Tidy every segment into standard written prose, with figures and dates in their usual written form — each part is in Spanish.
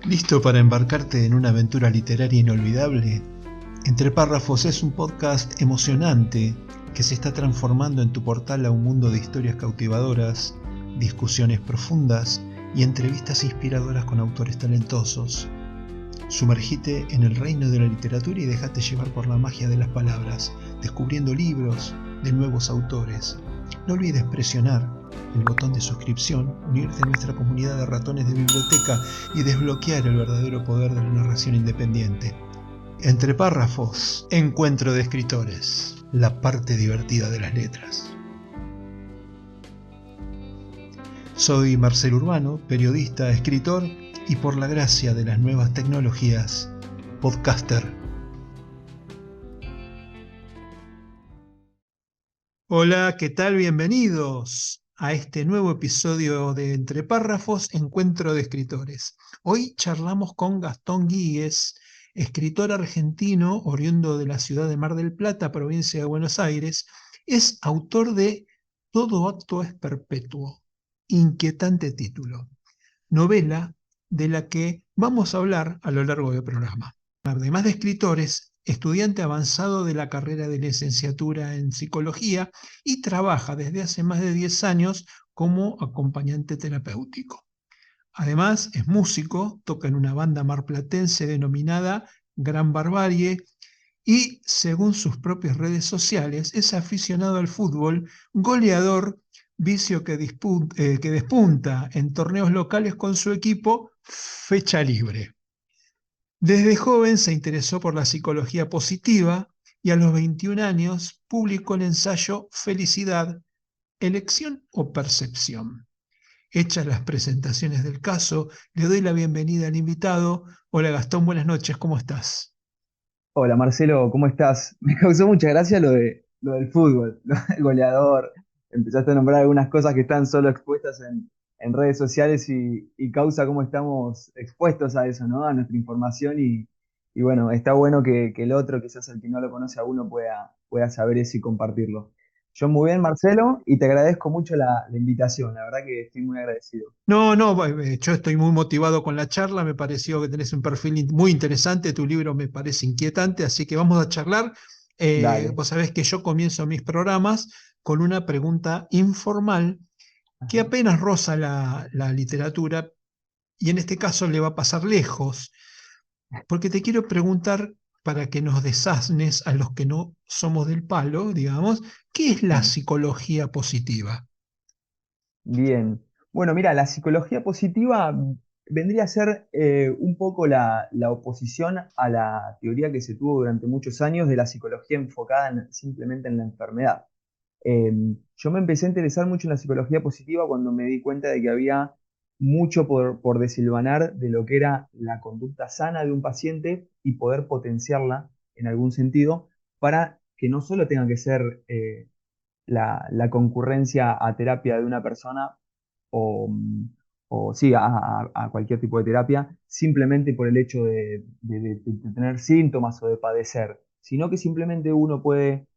¿Listo para embarcarte en una aventura literaria inolvidable? Entre Párrafos es un podcast emocionante que se está transformando en tu portal a un mundo de historias cautivadoras, discusiones profundas y entrevistas inspiradoras con autores talentosos. Sumergite en el reino de la literatura y déjate llevar por la magia de las palabras, descubriendo libros de nuevos autores. No olvides presionar el botón de suscripción, unirte a nuestra comunidad de ratones de biblioteca y desbloquear el verdadero poder de la narración independiente. Entre Párrafos, encuentro de escritores, la parte divertida de las letras. Soy Marcelo Urbano, periodista, escritor y por la gracia de las nuevas tecnologías, podcaster. Hola, ¿qué tal? Bienvenidos a este nuevo episodio de Entre Párrafos, encuentro de escritores. Hoy charlamos con Gastón Guíguez, escritor argentino oriundo de la ciudad de Mar del Plata, provincia de Buenos Aires. Es autor de Todo acto es perpetuo, inquietante título, novela de la que vamos a hablar a lo largo del programa. Además de escritores, estudiante avanzado de la carrera de licenciatura en psicología y trabaja desde hace más de 10 años como acompañante terapéutico. Además, es músico, toca en una banda marplatense denominada Gran Barbarie y, según sus propias redes sociales, es aficionado al fútbol, goleador, vicio que despunta en torneos locales con su equipo Fecha Libre. Desde joven se interesó por la psicología positiva y a los 21 años publicó el ensayo Felicidad, elección o percepción. Hechas las presentaciones del caso, le doy la bienvenida al invitado. Hola Gastón, buenas noches, ¿cómo estás? Hola Marcelo, ¿cómo estás? Me causó mucha gracia lo del fútbol, lo del goleador. Empezaste a nombrar algunas cosas que están solo expuestas en redes sociales y causa cómo estamos expuestos a eso, ¿no? A nuestra información y bueno, está bueno que el otro, quizás el que no lo conoce a uno, pueda saber eso y compartirlo. Yo muy bien, Marcelo, y te agradezco mucho la invitación, la verdad que estoy muy agradecido. No, yo estoy muy motivado con la charla, me pareció que tenés un perfil muy interesante, tu libro me parece inquietante, así que vamos a charlar. Dale. Vos sabés que yo comienzo mis programas con una pregunta informal que Ajá. apenas roza la literatura y en este caso le va a pasar lejos, porque te quiero preguntar para que nos desasnes a los que no somos del palo, digamos, ¿qué es la Sí. psicología positiva? Bien. Bueno, mira, la psicología positiva vendría a ser un poco la oposición a la teoría que se tuvo durante muchos años de la psicología enfocada simplemente en la enfermedad. Eh, yo me empecé a interesar mucho en la psicología positiva cuando me di cuenta de que había mucho por desilvanar de lo que era la conducta sana de un paciente y poder potenciarla en algún sentido para que no solo tenga que ser la concurrencia a terapia de una persona o, o sí, a cualquier tipo de terapia, simplemente por el hecho de tener síntomas o de padecer, sino que simplemente uno puede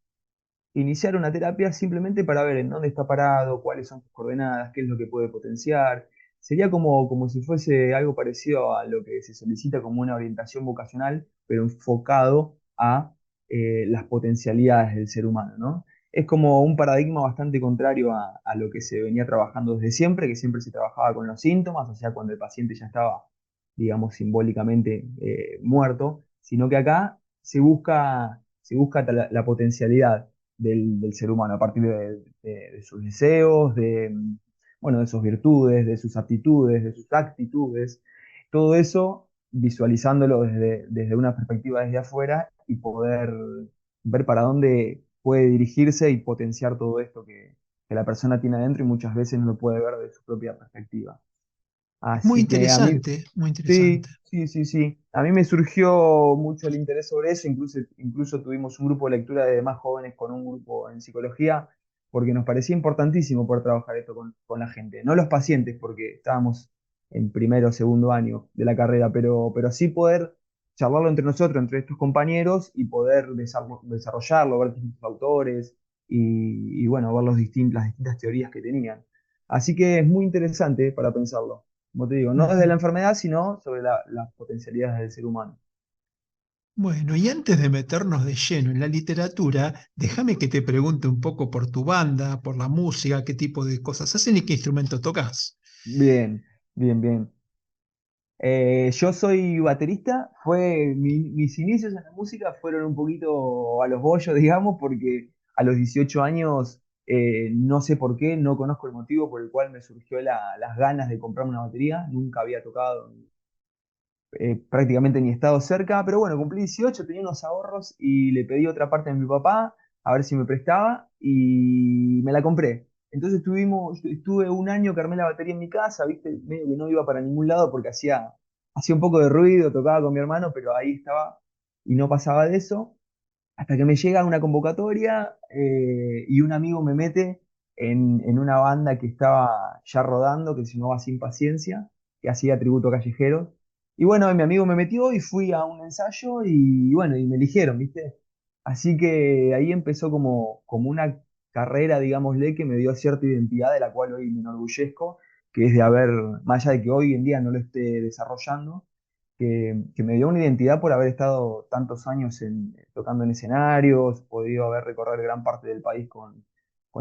iniciar una terapia simplemente para ver en dónde está parado, cuáles son sus coordenadas, qué es lo que puede potenciar. Sería como si fuese algo parecido a lo que se solicita como una orientación vocacional, pero enfocado a las potencialidades del ser humano, ¿no? Es como un paradigma bastante contrario a lo que se venía trabajando desde siempre, que siempre se trabajaba con los síntomas, o sea, cuando el paciente ya estaba, digamos, simbólicamente muerto, sino que acá se busca la potencialidad del ser humano a partir de sus deseos, bueno, de sus virtudes, de sus aptitudes, de sus actitudes, todo eso visualizándolo desde una perspectiva desde afuera y poder ver para dónde puede dirigirse y potenciar todo esto que la persona tiene adentro y muchas veces no lo puede ver de su propia perspectiva. Muy Así que a mí, interesante, muy interesante. sí, sí, sí, sí. A mí me surgió mucho el interés sobre eso, incluso tuvimos un grupo de lectura de más jóvenes con un grupo en psicología, porque nos parecía importantísimo poder trabajar esto con la gente. No los pacientes, porque estábamos en primero o segundo año de la carrera, pero sí poder charlarlo entre nosotros, entre estos compañeros, y poder desarrollarlo, ver distintos autores y bueno, ver las distintas teorías que tenían. Así que es muy interesante para pensarlo. como te digo, no desde Ujú. la enfermedad, sino sobre las potencialidades del ser humano. Bueno, y antes de meternos de lleno en la literatura, déjame que te pregunte un poco por tu banda, por la música, qué tipo de cosas hacen y qué instrumento tocas. Bien, bien, bien. Yo soy baterista, mis inicios en la música fueron un poquito a los bollos, digamos, porque a los 18 años, no sé por qué, no conozco el motivo por el cual me surgió las ganas de comprarme una batería, nunca había tocado prácticamente ni estado cerca, pero bueno, cumplí 18, tenía unos ahorros y le pedí otra parte a mi papá a ver si me prestaba y me la compré. Entonces estuve un año que armé la batería en mi casa, viste, medio que no iba para ningún lado porque hacía un poco de ruido, tocaba con mi hermano, pero ahí estaba y no pasaba de eso. Hasta que me llega una convocatoria y un amigo me mete en una banda que estaba ya rodando, que se llamaba Sin Paciencia, que hacía tributo a callejeros. Y bueno, mi amigo me metió y fui a un ensayo y bueno, y me eligieron, ¿viste? Así que ahí empezó como una carrera, digámosle, que me dio cierta identidad de la cual hoy me enorgullezco, que es de haber, más allá de que hoy en día no lo esté desarrollando, que me dio una identidad por haber estado tantos años tocando en escenarios, podido haber recorrer gran parte del país con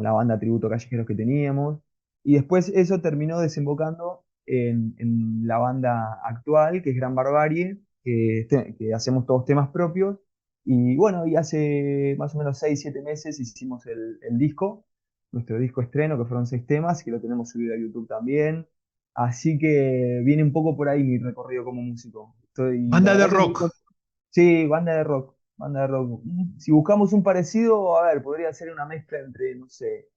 la banda Tributo Callejeros que teníamos. Y después eso terminó desembocando en la banda actual, que es Gran Barbarie, que hacemos todos temas propios. Y bueno, y hace más o menos 6 7 meses hicimos el disco, nuestro disco estreno, que fueron 6 temas, que lo tenemos subido a YouTube también. Así que viene un poco por ahí mi recorrido como músico. La Banda de verdad que muy rock. contento. Sí, banda de rock, banda de rock. Si buscamos un parecido, a ver, podría ser una mezcla entre, no sé,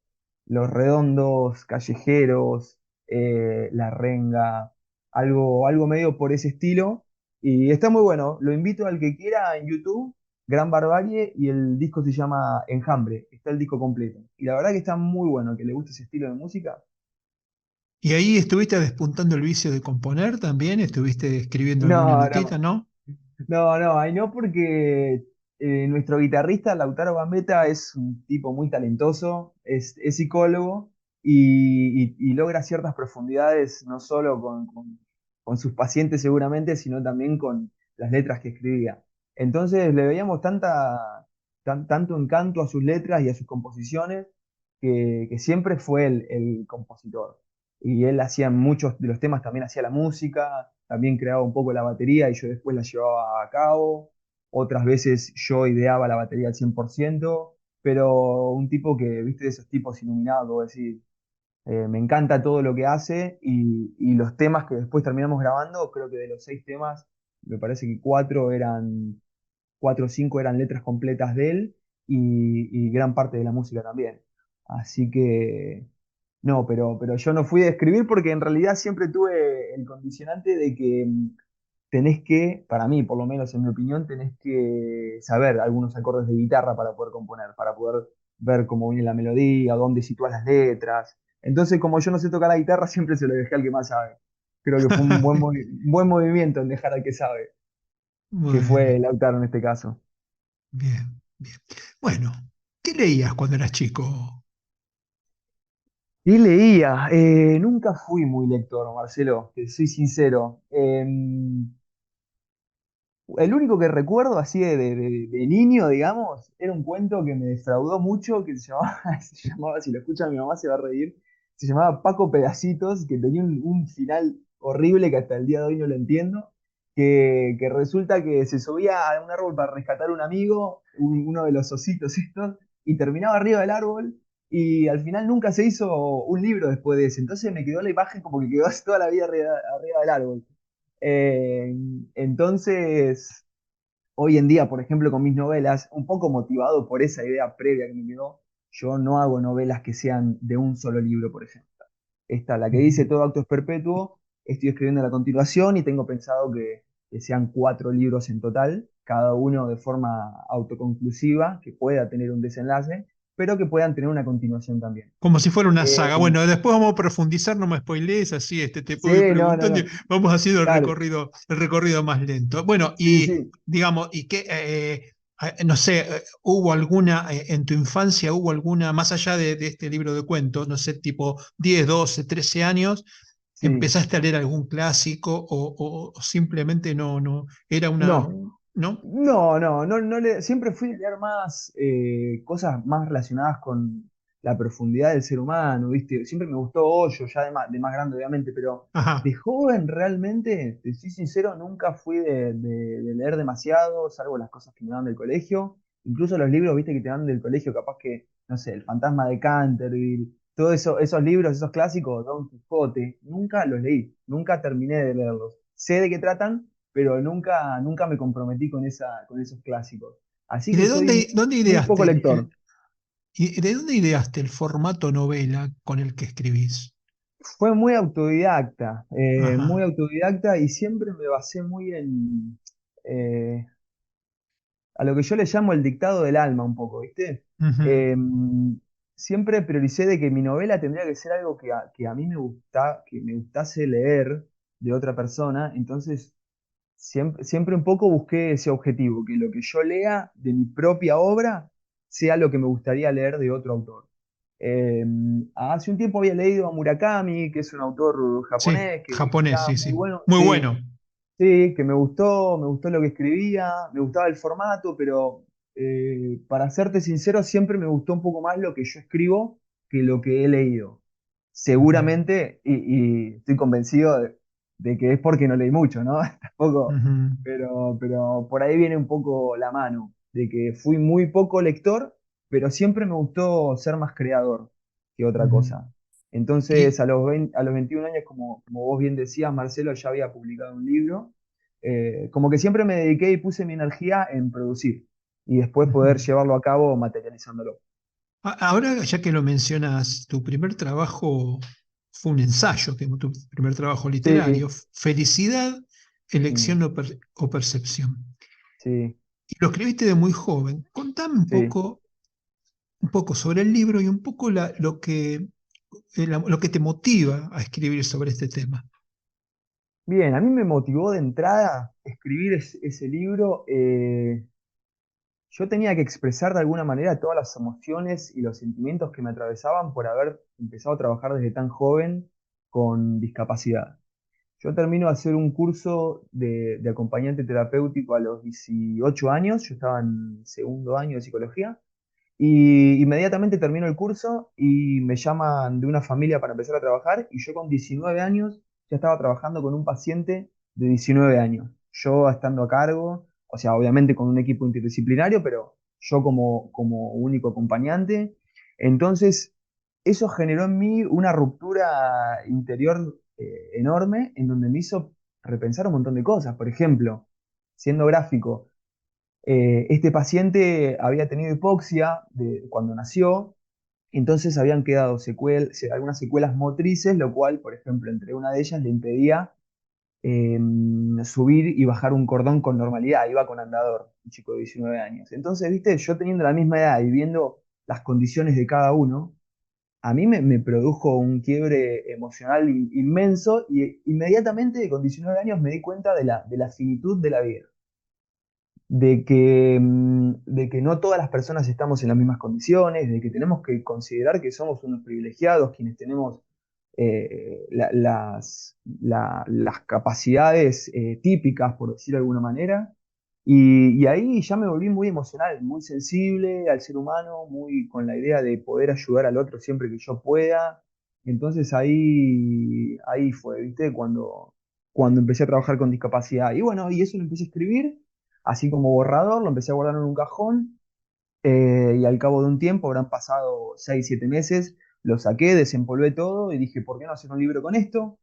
Los Redondos, Callejeros, La Renga, algo medio por ese estilo. Y está muy bueno. Lo invito al que quiera en YouTube, Gran Barbarie, y el disco se llama Enjambre. Está el disco completo. Y la verdad que está muy bueno, que le guste ese estilo de música. ¿Y ahí estuviste despuntando el vicio de componer también? ¿Estuviste escribiendo alguna No, notita, no. no? No, no, ahí no, porque nuestro guitarrista, Lautaro Gambetta, es un tipo muy talentoso, es psicólogo y logra ciertas profundidades, no solo con sus pacientes seguramente, sino también con las letras que escribía. Entonces le veíamos tanto encanto a sus letras y a sus composiciones que siempre fue el compositor. Y él hacía muchos de los temas, también hacía la música, también creaba un poco la batería y yo después la llevaba a cabo. Otras veces yo ideaba la batería al 100%, pero un tipo que, viste, de esos tipos iluminados, como decir, me encanta todo lo que hace y los temas que después terminamos grabando, creo que de los 6 temas, me parece que 4 o 5 eran letras completas de él y gran parte de la música también. Así que no, pero yo no fui a escribir porque en realidad siempre tuve el condicionante de que tenés que, para mí, por lo menos en mi opinión, tenés que saber algunos acordes de guitarra para poder componer, para poder ver cómo viene la melodía, dónde sitúas las letras. Entonces, como yo no sé tocar la guitarra, siempre se lo dejé al que más sabe. Creo que fue un buen movimiento en dejar al que sabe, que Bueno, fue Lautaro en este caso. bien, bien. Bueno, ¿qué leías cuando eras chico? Y leía, nunca fui muy lector, Marcelo, te soy sincero. El único que recuerdo así de niño, digamos, era un cuento que me defraudó mucho, que se llamaba, si lo escucha mi mamá se va a reír, se llamaba Paco Pedacitos, que tenía un final horrible que hasta el día de hoy no lo entiendo, que resulta que se subía a un árbol para rescatar un amigo, uno de los ositos estos, y terminaba arriba del árbol, y al final nunca se hizo un libro después de ese, entonces me quedó la imagen como que quedó toda la vida arriba del árbol. Eh, entonces, hoy en día, por ejemplo, con mis novelas, un poco motivado por esa idea previa que me quedó, yo no hago novelas que sean de un solo libro, por ejemplo. Esta, la que dice Ujú. Todo acto es perpetuo, estoy escribiendo la continuación y tengo pensado que sean 4 libros en total, cada uno de forma autoconclusiva, que pueda tener un desenlace, pero que puedan tener una continuación también. Como si fuera una Eh, saga. Bueno, después vamos a profundizar, no me spoilees, así te puedo ir sí, no, no, preguntando y no. vamos haciendo Dale. el recorrido más lento. Bueno, Sí, y sí. digamos, y qué, no sé, ¿hubo alguna, en tu infancia, hubo alguna, más allá de este libro de cuentos, no sé, tipo 10 12 13 años, sí. ¿Empezaste a leer algún clásico o simplemente no, era No, ¿no? siempre fui a leer más cosas más relacionadas con la profundidad del ser humano, ¿viste? Siempre me gustó Hoyo, ya de más grande, obviamente, pero de Ajá, joven realmente, te soy sincero, nunca fui de leer demasiado, salvo las cosas que me dan del colegio. Incluso los libros, ¿viste? Que te dan del colegio, capaz que, no sé, El fantasma de Canterville, todos eso, esos libros, esos clásicos, Don Quijote, nunca los leí, nunca terminé de leerlos. Sé de qué tratan, pero nunca me comprometí con esos clásicos. Así ¿y que de soy dónde muy poco ideaste lector. y de dónde ideaste el formato novela con el que escribís? Fue muy Ajá. autodidacta y siempre me basé muy eh, a lo que yo le llamo el dictado del alma un poco, ¿viste? Ujú, Eh, Siempre prioricé de que mi novela tendría que ser algo que a mí que me gustase leer de otra persona, entonces siempre un poco busqué ese objetivo, que lo que yo lea de mi propia obra sea lo que me gustaría leer de otro autor. Eh, Hace un tiempo había leído a Murakami, que es un autor sí, japonés, que japonés, estaba sí, muy sí. bueno, Muy sí, bueno. sí, que me gustó lo que escribía, me gustaba el formato, pero para serte sincero, siempre me gustó un poco más lo que yo escribo que lo que he leído. Ujú, Seguramente, y estoy convencido de que es porque no leí mucho, ¿no? Tampoco, ujú, pero por ahí viene un poco la mano, de que fui muy poco lector, pero siempre me gustó ser más creador que otra ujú. cosa. Entonces, Y, a los 21 años, como vos bien decías, Marcelo, ya había publicado un libro. Como que siempre me dediqué y puse mi energía en producir y después poder ujú. llevarlo a cabo materializándolo. Ahora, ya que lo mencionas, tu primer trabajo fue un ensayo, que tu primer trabajo literario, Sí, Felicidad, mm, elección o percepción. sí, Y lo escribiste de muy joven. Contame sí. un poco sobre el libro y un poco lo que te motiva a escribir sobre este tema. Bien, a mí me motivó de entrada escribir ese libro. Yo tenía que expresar de alguna manera todas las emociones y los sentimientos que me atravesaban por haber empezado a trabajar desde tan joven con discapacidad. Yo termino de hacer un curso de acompañante terapéutico a los 18 años, yo estaba en segundo año de psicología, y inmediatamente termino el curso y me llaman de una familia para empezar a trabajar, y yo con 19 años ya estaba trabajando con un paciente de 19 años, yo estando a cargo, o sea, obviamente con un equipo interdisciplinario, pero yo como único acompañante. Entonces, eso generó en mí una ruptura interior enorme, en donde me hizo repensar un montón de cosas. Por ejemplo, siendo gráfico, este paciente había tenido hipoxia cuando nació, entonces habían quedado algunas secuelas motrices, lo cual, por ejemplo, entre una de ellas le impedía eh, subir y bajar un cordón con normalidad, iba con andador, un chico de 19 años. Entonces, viste, yo teniendo la misma edad y viendo las condiciones de cada uno, a mí me produjo un quiebre emocional inmenso y inmediatamente con 19 años me di cuenta de la finitud de la vida, de que no todas las personas estamos en las mismas condiciones, de que tenemos que considerar que somos unos privilegiados quienes tenemos las capacidades típicas, por decir de alguna manera. Y ahí ya me volví muy emocional, muy sensible al ser humano, muy con la idea de poder ayudar al otro siempre que yo pueda. Entonces ahí fue, ¿viste? Cuando empecé a trabajar con discapacidad. Y bueno, y eso lo empecé a escribir, así como borrador, lo empecé a guardar en un cajón y al cabo de un tiempo, habrán pasado 6 7 meses, lo saqué, desempolvé todo y dije, ¿por qué no hacer un libro con esto?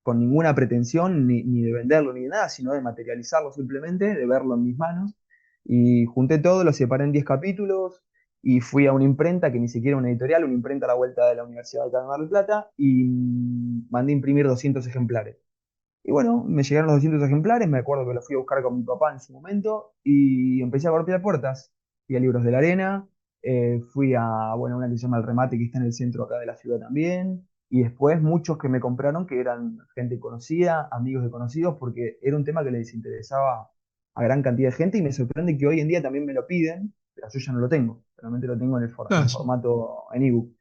Con ninguna pretensión ni de venderlo ni de nada, sino de materializarlo simplemente, de verlo en mis manos. Y junté todo, lo separé en 10 capítulos y fui a una imprenta, que ni siquiera una editorial, una imprenta a la vuelta de la Universidad de Mar del Plata, y mandé a imprimir 200 ejemplares. Y bueno, me llegaron los 200 ejemplares, me acuerdo que los fui a buscar con mi papá en su momento y empecé a golpear puertas. Fui a Libros de la Arena, fui a, bueno, una que se llama El Remate, que está en el centro acá de la ciudad también. Y después muchos que me compraron, que eran gente conocida, amigos de conocidos, porque era un tema que les interesaba a gran cantidad de gente y me sorprende que hoy en día también me lo piden, pero yo ya no lo tengo, solamente lo tengo en Claro, en formato en ebook.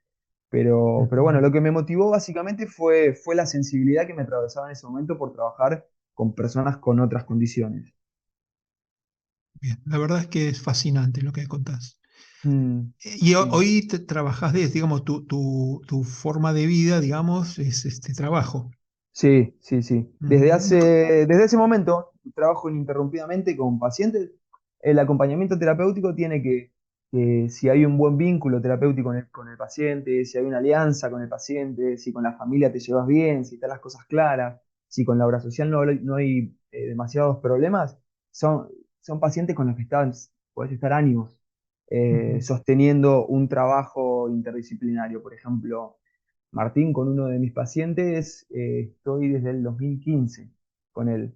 Pero bueno, Ujú. lo que me motivó básicamente fue la sensibilidad que me atravesaba en ese momento por trabajar con personas con otras condiciones. Bien, la verdad es que es fascinante lo que contás. Mm, Y sí. hoy trabajás digamos, tu forma de vida, digamos, es este trabajo. Sí, sí, sí. Ujú. Desde ese momento trabajo ininterrumpidamente con pacientes. El acompañamiento terapéutico tiene que si hay un buen vínculo terapéutico con el paciente, si hay una alianza con el paciente, si con la familia te llevas bien, si están las cosas claras, si con la obra social no hay demasiados problemas, son, son pacientes con los que podés estar años Ujú. sosteniendo un trabajo interdisciplinario. Por ejemplo, Martín, con uno de mis pacientes, estoy desde el 2015 con él,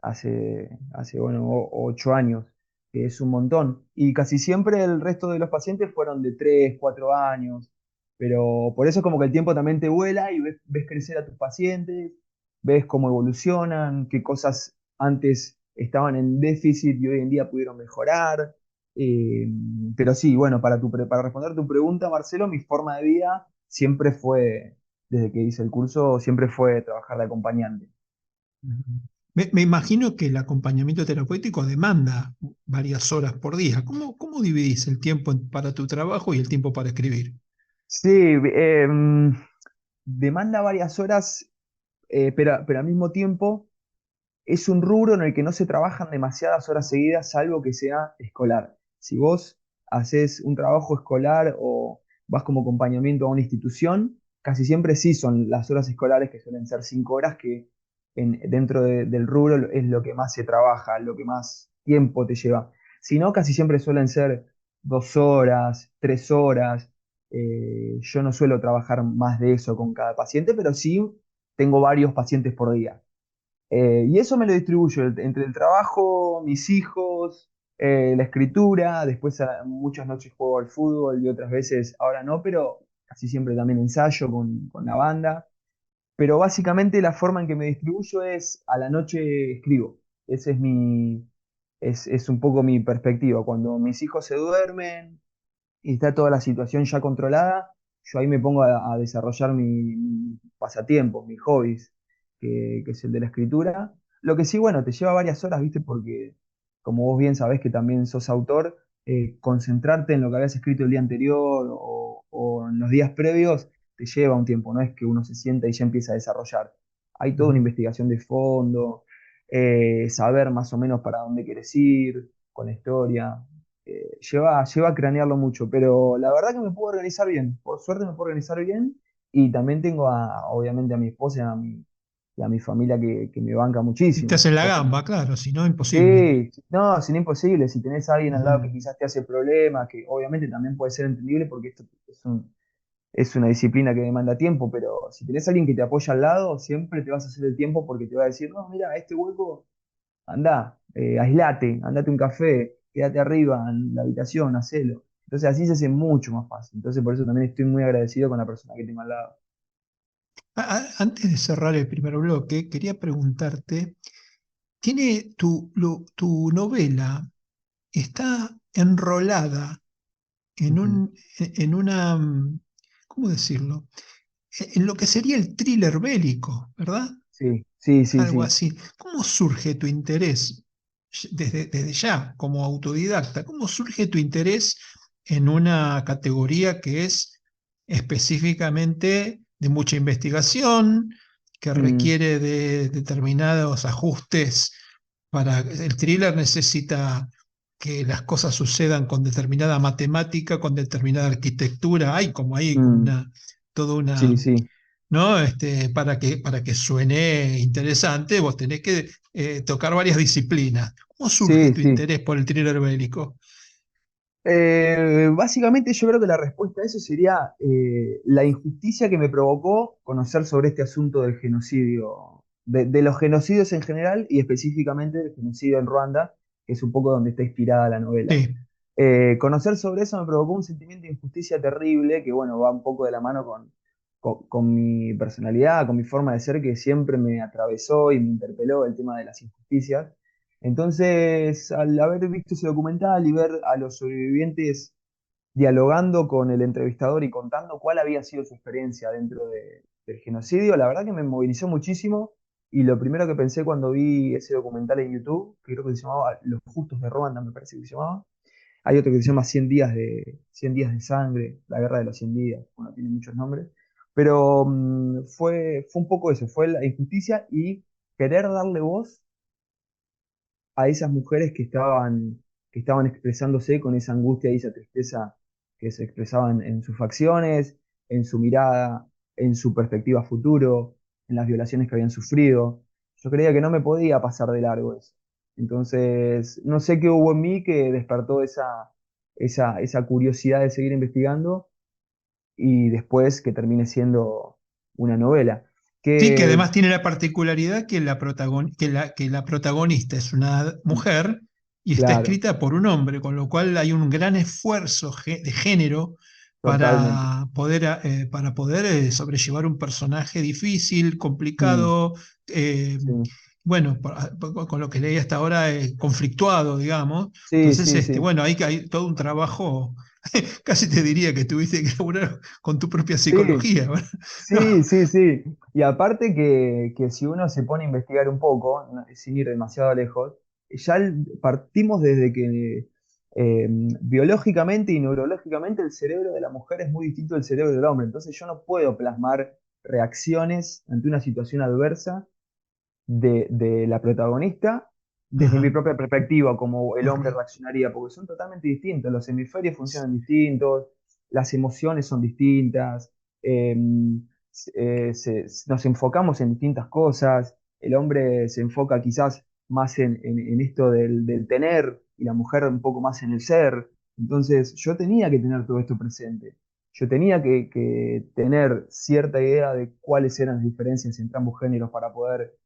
hace bueno, 8 años, que es un montón. Y casi siempre el resto de los pacientes fueron de 3, 4 años, pero por eso es como que el tiempo también te vuela y ves crecer a tus pacientes, ves cómo evolucionan, qué cosas antes estaban en déficit y hoy en día pudieron mejorar. Eh, pero sí, bueno, para responder tu pregunta, Marcelo, mi forma de vida siempre fue, desde que hice el curso, siempre fue trabajar de acompañante. Ujú. Me imagino que el acompañamiento terapéutico demanda varias horas por día. ¿Cómo dividís el tiempo para tu trabajo y el tiempo para escribir? Sí, demanda varias horas, pero al mismo tiempo es un rubro en el que no se trabajan demasiadas horas seguidas, salvo que sea escolar. Si vos haces un trabajo escolar o vas como acompañamiento a una institución, casi siempre sí son las horas escolares, que suelen ser 5 horas, que dentro del rubro es lo que más se trabaja, lo que más tiempo te lleva. Si no, casi siempre suelen ser 2 horas, 3 horas. Yo no suelo trabajar más de eso con cada paciente, pero sí tengo varios pacientes por día. Y eso me lo distribuyo entre el trabajo, mis hijos, la escritura, después muchas noches juego al fútbol y otras veces, ahora no, pero casi siempre también ensayo con la banda. Pero básicamente la forma en que me distribuyo es a la noche escribo. Ese es un poco mi perspectiva. Cuando mis hijos se duermen, y está toda la situación ya controlada, yo ahí me pongo a desarrollar mi pasatiempo, mis hobbies, que es el de la escritura. Lo que sí, bueno, te lleva varias horas, ¿viste? Porque como vos bien sabés que también sos autor, concentrarte en lo que habías escrito el día anterior o en los días previos te lleva un tiempo, no es que uno se sienta y ya empieza a desarrollar. Hay toda una Ujú. investigación de fondo, saber más o menos para dónde quieres ir con la historia. Lleva a cranearlo mucho, pero la verdad que me puedo organizar bien. Por suerte me puedo organizar bien y también tengo obviamente a mi esposa y a mi familia que me banca Y te muchísimo. hacen la Porque, gamba, claro, si no, imposible. sí, no, sin imposible. Si tenés a alguien al lado que Ujú. quizás te hace problemas, que obviamente también puede ser entendible porque esto es una disciplina que demanda tiempo, pero si tenés a alguien que te apoya al lado, siempre te vas a hacer el tiempo porque te va a decir, no, mira, este hueco andá, aislate, andate un café, quédate arriba en la habitación, hacelo. Entonces así se hace mucho más fácil. Entonces por eso también estoy muy agradecido con la persona que tengo al lado. Antes de cerrar el primer bloque, quería preguntarte, ¿tiene tu novela, está enrolada en Ujú. en una, ¿cómo decirlo? En lo que sería el thriller bélico, ¿verdad? Sí, sí, sí, Algo sí. así. ¿Cómo surge tu interés desde ya como autodidacta? ¿Cómo surge tu interés en una categoría que es específicamente de mucha investigación, que Mm, requiere de determinados ajustes para el thriller necesita que las cosas sucedan con determinada matemática, con determinada arquitectura, hay como mm, toda sí, una, sí. ¿no? Para que suene interesante, vos tenés que tocar varias disciplinas. ¿Cómo surge Sí, tu sí. interés por el thriller bélico? Básicamente yo creo que la respuesta a eso sería la injusticia que me provocó conocer sobre este asunto del genocidio, de los genocidios en general y específicamente del genocidio en Ruanda, que es un poco donde está inspirada la novela. Sí. Conocer sobre eso me provocó un sentimiento de injusticia terrible que, bueno, va un poco de la mano con mi personalidad, con mi forma de ser, que siempre me atravesó y me interpeló el tema de las injusticias. Entonces, al haber visto ese documental y ver a los sobrevivientes dialogando con el entrevistador y contando cuál había sido su experiencia dentro del genocidio, la verdad que me movilizó muchísimo. Y lo primero que pensé cuando vi ese documental en YouTube, que creo que se llamaba Los Justos de Ruanda, me parece que se llamaba. Hay otro que se llama 100 días de sangre, la guerra de los 100 días, bueno, tiene muchos nombres. Pero fue un poco eso, fue la injusticia y querer darle voz a esas mujeres que estaban expresándose con esa angustia y esa tristeza que se expresaban en sus facciones, en su mirada, en su perspectiva futuro, en las violaciones que habían sufrido. Yo creía que no me podía pasar de largo eso. Entonces, no sé qué hubo en mí que despertó esa curiosidad de seguir investigando y después que termine siendo una novela. Sí, que Que, además tiene la particularidad que la protagonista es una mujer y está claro, escrita por un hombre, con lo cual hay un gran esfuerzo de género totalmente. para poder sobrellevar un personaje difícil, Mm, complicado, eh, sí, bueno, con lo que leí hasta ahora, conflictuado, digamos. sí, Entonces, sí, sí. bueno, hay todo un trabajo, casi te diría que tuviste que laburar con tu propia Sí, psicología, ¿verdad? No. sí, sí, sí. Y aparte que si uno se pone a investigar un poco, sin ir demasiado lejos, ya partimos desde que biológicamente y neurológicamente el cerebro de la mujer es muy distinto al cerebro del hombre. Entonces yo no puedo plasmar reacciones ante una situación adversa de la protagonista desde mi Ajá, propia perspectiva, como el hombre correcto. reaccionaría, porque son totalmente distintos, los hemisferios funcionan distintos, las emociones son distintas, eh, nos enfocamos en distintas cosas, el hombre se enfoca quizás más en esto del tener y la mujer un poco más en el ser. Entonces yo tenía que tener todo esto presente. Yo tenía que tener cierta idea de cuáles eran las diferencias entre ambos géneros para poder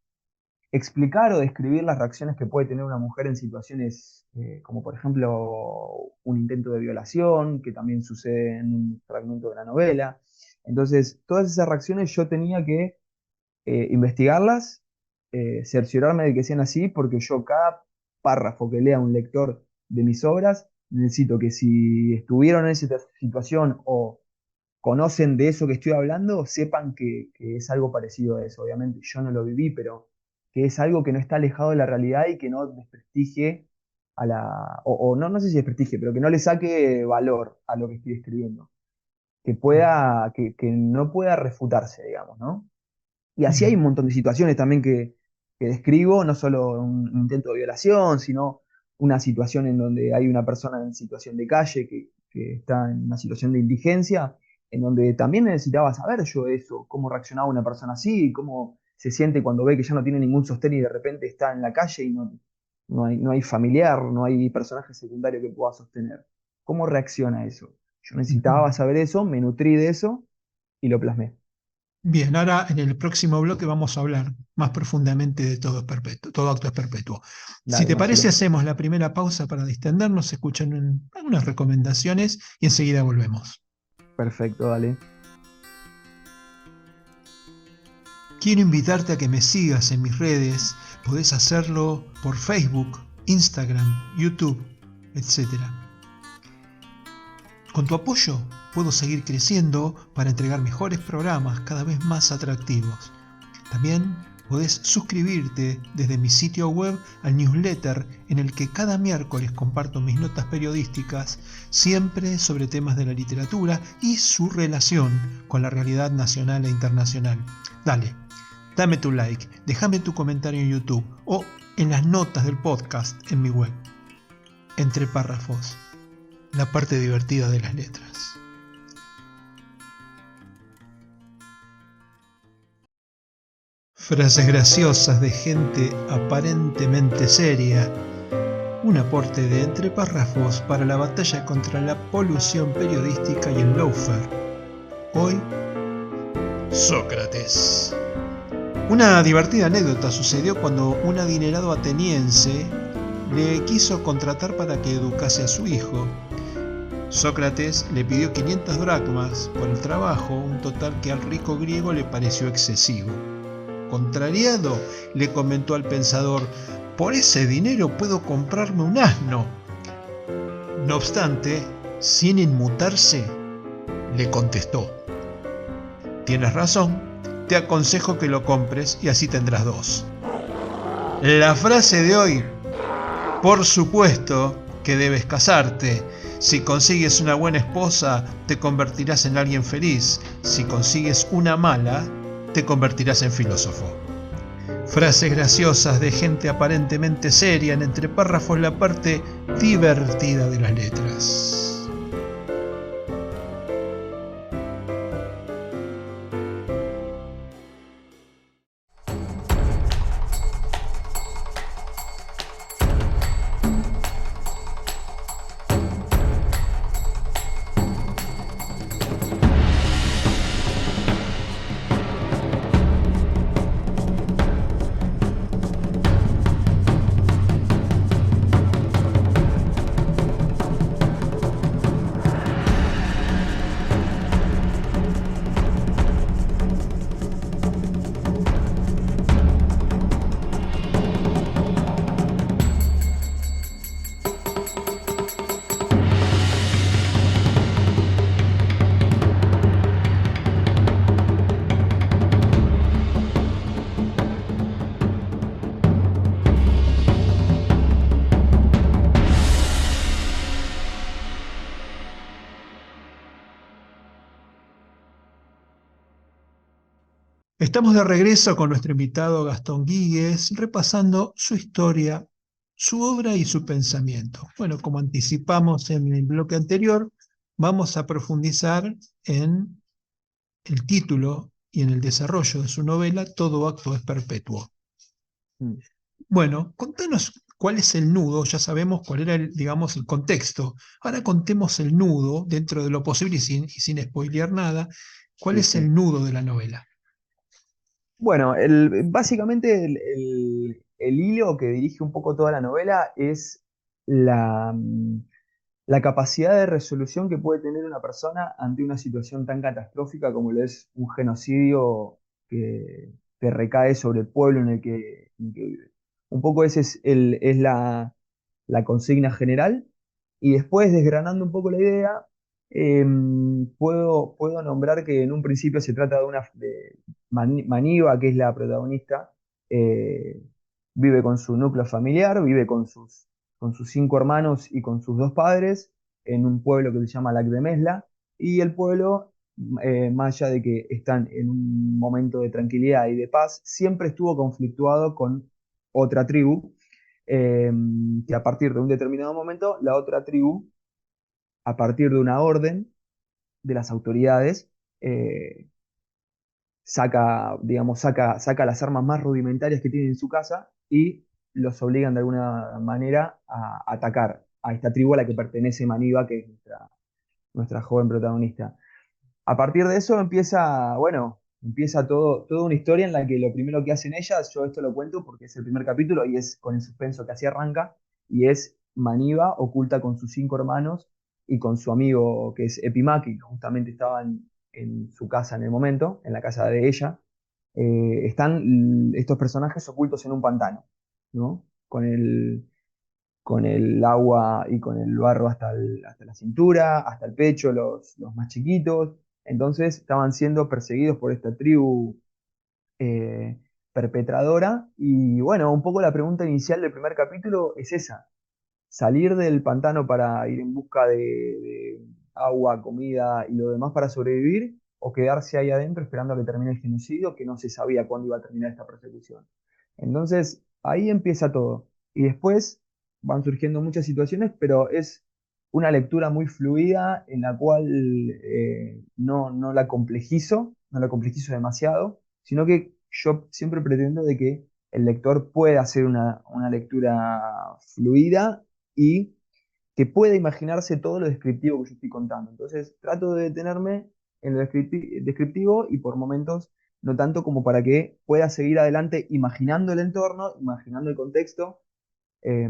explicar o describir las reacciones que puede tener una mujer en situaciones como por ejemplo un intento de violación, que también sucede en un fragmento de la novela. Entonces, todas esas reacciones yo tenía que investigarlas, cerciorarme de que sean así, porque yo cada párrafo que lea un lector de mis obras, necesito que si estuvieron en esa situación o conocen de eso que estoy hablando, sepan que es algo parecido a eso. Obviamente yo no lo viví, pero que es algo que no está alejado de la realidad y que no desprestigie o no, no sé si desprestigie, pero que no le saque valor a lo que estoy escribiendo. Que no pueda refutarse, digamos, ¿no? Y así hay un Bien. montón de situaciones también que describo, no solo un intento de violación, sino una situación en donde hay una persona en situación de calle que está en una situación de indigencia, en donde también necesitaba saber yo eso, cómo reaccionaba una persona así, cómo se siente cuando ve que ya no tiene ningún sostén y de repente está en la calle y no hay familiar, no hay personaje secundario que pueda sostener. ¿Cómo reacciona eso? Yo necesitaba saber eso, me nutrí de eso y lo plasmé. Bien, ahora en el próximo bloque vamos a hablar más profundamente de todo es perpetuo, todo acto es perpetuo. Si Dale, te parece, Marcelo. hacemos la primera pausa para distendernos, se escuchan algunas recomendaciones y enseguida volvemos. Perfecto, dale. Quiero invitarte a que me sigas en mis redes, podés hacerlo por Facebook, Instagram, YouTube, etc. Con tu apoyo puedo seguir creciendo para entregar mejores programas cada vez más atractivos. También podés suscribirte desde mi sitio web al newsletter en el que cada miércoles comparto mis notas periodísticas, siempre sobre temas de la literatura y su relación con la realidad nacional e internacional. Dale, dame tu like, déjame tu comentario en YouTube o en las notas del podcast en mi web. Entre párrafos, la parte divertida de las letras. Frases graciosas de gente aparentemente seria. Un aporte de entre párrafos para la batalla contra la polución periodística y el lawfare. Hoy, Sócrates. Una divertida anécdota sucedió cuando un adinerado ateniense le quiso contratar para que educase a su hijo. Sócrates le pidió 500 dracmas por el trabajo, un total que al rico griego le pareció excesivo. Contrariado, le comentó al pensador: por ese dinero puedo comprarme un asno. No obstante, Sin inmutarse, le contestó: tienes razón, te aconsejo que lo compres y así tendrás dos. La frase de hoy: por supuesto que debes casarte. Si consigues una buena esposa, te convertirás en alguien feliz. Si consigues una mala, te convertirás en filósofo. Frases graciosas de gente aparentemente seria en entre párrafos, la parte divertida de las letras. Estamos de regreso con nuestro invitado Gastón Guíguez, repasando su historia, su obra y su pensamiento. Bueno, como anticipamos en el bloque anterior, vamos a profundizar en el título y en el desarrollo de su novela Todo acto es perpetuo. Mm. Bueno, contanos cuál es el nudo. Ya sabemos cuál era digamos, el contexto. Ahora contemos el nudo dentro de lo posible y sin spoilear nada. ¿Cuál Sí, es el sí. nudo de la novela? Bueno, básicamente el hilo que dirige un poco toda la novela es la capacidad de resolución que puede tener una persona ante una situación tan catastrófica como lo es un genocidio que recae sobre el pueblo en el que vive. Un poco esa es la consigna general. Y después, desgranando un poco la idea, puedo nombrar que en un principio se trata de Maniva, que es la protagonista, eh, vive con su núcleo familiar, vive con sus 5 hermanos y con sus 2 padres en un pueblo que se llama Lac de Mesla. Y el pueblo, más allá de que están en un momento de tranquilidad y de paz, siempre estuvo conflictuado con otra tribu, eh, que a partir de un determinado momento, la otra tribu, a partir de una orden de las autoridades, eh, saca las armas más rudimentarias que tiene en su casa y los obligan de alguna manera a atacar a esta tribu a la que pertenece Maniva, que es nuestra joven protagonista. A partir de eso empieza toda una historia en la que lo primero que hacen ellas, yo esto lo cuento porque es el primer capítulo y es con el suspenso que así arranca, y es Maniva oculta con sus 5 hermanos y con su amigo que es Epimaki, que justamente estaban en su casa en el momento, en la casa de ella. Están estos personajes ocultos en un pantano, ¿no? Con el agua y con el barro hasta la cintura, hasta el pecho, los más chiquitos. Entonces estaban siendo perseguidos por esta tribu, eh, perpetradora. Y bueno, un poco la pregunta inicial del primer capítulo es esa: salir del pantano para ir en busca de agua, comida y lo demás para sobrevivir, o quedarse ahí adentro esperando a que termine el genocidio, que no se sabía cuándo iba a terminar esta persecución. Entonces, ahí empieza todo. Y después van surgiendo muchas situaciones, pero es una lectura muy fluida en la cual, no la complejizo demasiado, sino que yo siempre pretendo de que el lector pueda hacer una lectura fluida y que pueda imaginarse todo lo descriptivo que yo estoy contando. Entonces, trato de detenerme en lo descriptivo y por momentos no tanto, como para que pueda seguir adelante imaginando el entorno, imaginando el contexto, eh,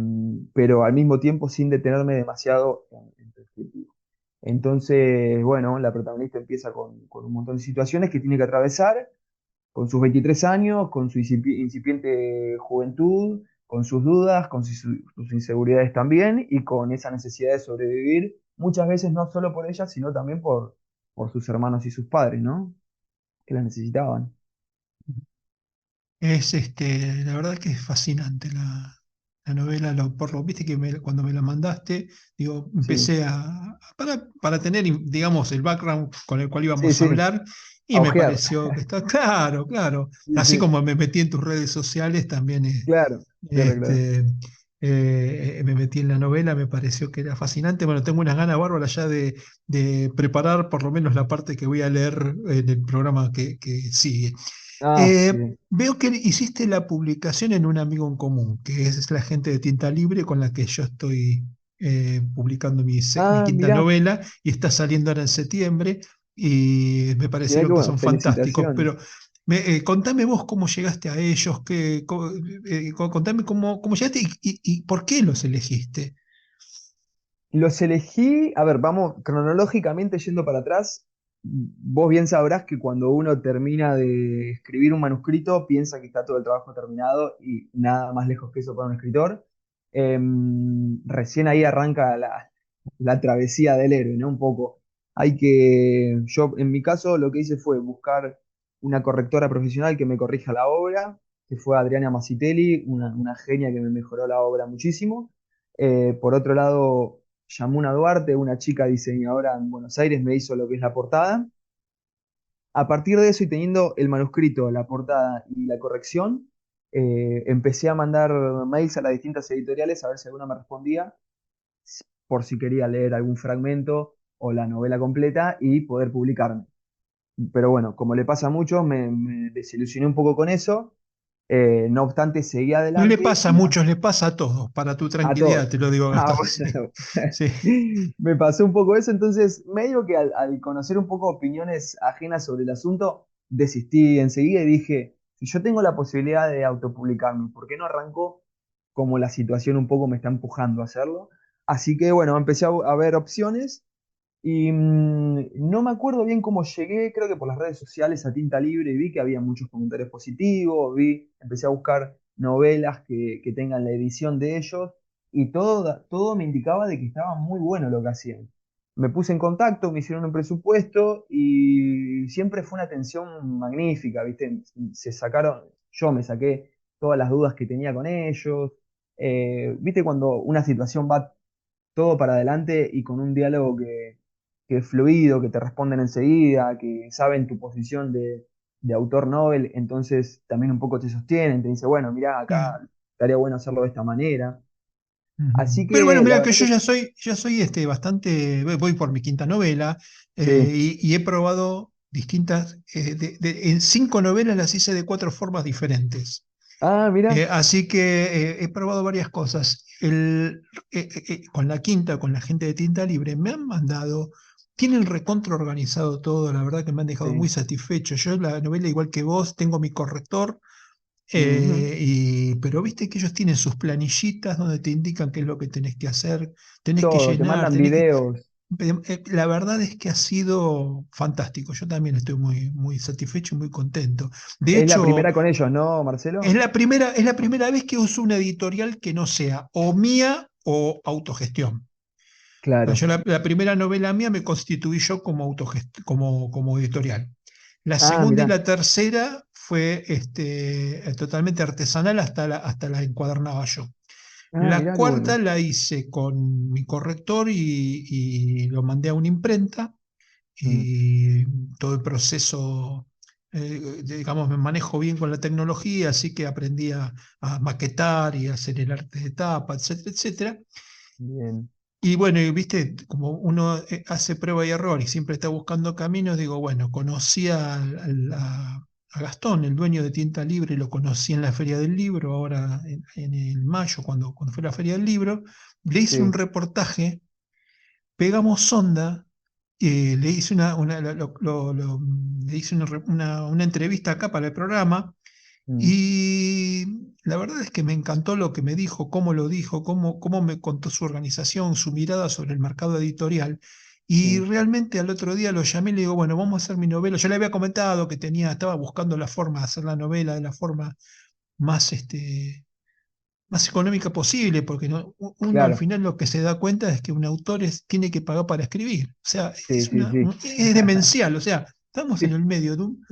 pero al mismo tiempo sin detenerme demasiado en lo descriptivo. Entonces, bueno, la protagonista empieza con un montón de situaciones que tiene que atravesar con sus 23 años, con su incipiente juventud, con sus dudas, con sus inseguridades también, y con esa necesidad de sobrevivir muchas veces no solo por ella, sino también por sus hermanos y sus padres, ¿no? Que las necesitaban. La verdad que es fascinante la novela, viste que cuando me la mandaste, digo, Sí, empecé para tener, digamos, el background con el cual sí, íbamos a sí, hablar, y a me ojear. pareció que está claro, claro. Sí, Así sí, como me metí en tus redes sociales, también claro, claro, claro. este, me metí en la novela, me pareció que era fascinante. Bueno, tengo unas ganas bárbaras ya de preparar por lo menos la parte que voy a leer en el programa que sigue. Ah, bien. Veo que hiciste la publicación en un amigo en común, que es la gente de Tinta Libre con la que yo estoy publicando mi Ah, quinta mirá, novela y está saliendo ahora en septiembre y me mirá qué parecieron que bueno, son fantásticos. felicitaciones. Pero contame vos cómo llegaste a ellos, contame cómo llegaste y por qué los elegiste. Los elegí, a ver, vamos cronológicamente yendo para atrás. Vos bien sabrás que cuando uno termina de escribir un manuscrito, piensa que está todo el trabajo terminado y nada más lejos que eso para un escritor. Recién ahí arranca la travesía del héroe, ¿no? Un poco. Yo en mi caso lo que hice fue buscar una correctora profesional que me corrija la obra, que fue Adriana Masitelli, una genia que me mejoró la obra muchísimo. Por otro lado, Yamuna Duarte, una chica diseñadora en Buenos Aires, me hizo lo que es la portada. A partir de eso y teniendo el manuscrito, la portada y la corrección, empecé a mandar mails a las distintas editoriales a ver si alguna me respondía, por si quería leer algún fragmento o la novela completa y poder publicarme. Pero bueno, como le pasa a muchos, me desilusioné un poco con eso. No obstante, seguí No le adelante pasa a y muchos, le pasa a todos. Para tu a tranquilidad, todos. te lo digo, Ah, Gastón. Sí, bueno. sí. Me pasó un poco eso, entonces medio que al conocer un poco opiniones ajenas sobre el asunto, desistí enseguida y dije, si yo tengo la posibilidad de autopublicarme, ¿por qué no arranco como la situación un poco me está empujando a hacerlo? Así que bueno, empecé a ver opciones y no me acuerdo bien cómo llegué, creo que por las redes sociales a Tinta Libre y vi que había muchos comentarios positivos, empecé a buscar novelas que tengan la edición de ellos y todo me indicaba de que estaba muy bueno lo que hacían. Me puse en contacto, me hicieron un presupuesto y siempre fue una atención magnífica, ¿viste? Yo me saqué todas las dudas que tenía con ellos. ¿Viste cuando una situación va todo para adelante y con un diálogo que es fluido, que te responden enseguida, que saben tu posición de autor novel, entonces también un poco te sostienen, te dice, bueno, mirá, Claro. acá estaría bueno hacerlo de esta manera. Ujú. Así Pero bueno, que la mira que verdad yo que ya soy bastante, voy por mi quinta novela sí. y he probado distintas, en 5 novelas las hice de 4 formas diferentes. Ah, mirá, Así que he probado varias cosas. Con la quinta, con la gente de Tinta Libre, me han mandado, tienen recontra organizado todo, la verdad que me han dejado muy sí. satisfecho. Yo la novela, igual que vos, tengo mi corrector. Ujú. Pero viste que ellos tienen sus planillitas donde te indican qué es lo que tenés que hacer, tenés que Todo, te llenar, mandan videos. la verdad es que ha sido fantástico. Yo también estoy muy, muy satisfecho y muy contento. De Es la hecho, primera con ellos, ¿no, Marcelo? es la primera vez que uso una editorial que no sea o mía o autogestión. Bueno, Claro. yo la primera novela mía me constituí yo como, como editorial. La Ah, segunda y mirá. la tercera fue totalmente artesanal, hasta la encuadernaba yo. Ah, La mirá qué cuarta bueno. la hice con mi corrector y lo mandé a una imprenta Mm, y todo el proceso, digamos, me manejo bien con la tecnología, así que aprendí a maquetar y a hacer el arte de tapa, etcétera, etcétera. bien. Y bueno, y viste, como uno hace prueba y error y siempre está buscando caminos, digo, bueno, conocí a Gastón, el dueño de Tinta Libre, lo conocí en la Feria del Libro, ahora en el mayo, cuando fue la Feria del Libro, le hice un Sí. reportaje, pegamos onda, le hice le hice una entrevista acá para el programa, Mm, y la verdad es que me encantó lo que me dijo, cómo me contó su organización, su mirada sobre el mercado editorial. Y sí. realmente al otro día lo llamé y le digo, bueno, vamos a hacer mi novela. Yo le había comentado que estaba buscando la forma de hacer la novela de la forma más, más económica posible, porque uno al Claro, final lo que se da cuenta es que un autor tiene que pagar para escribir. O sea, sí, sí, sí. es demencial. O sea, estamos en Sí, el medio de un...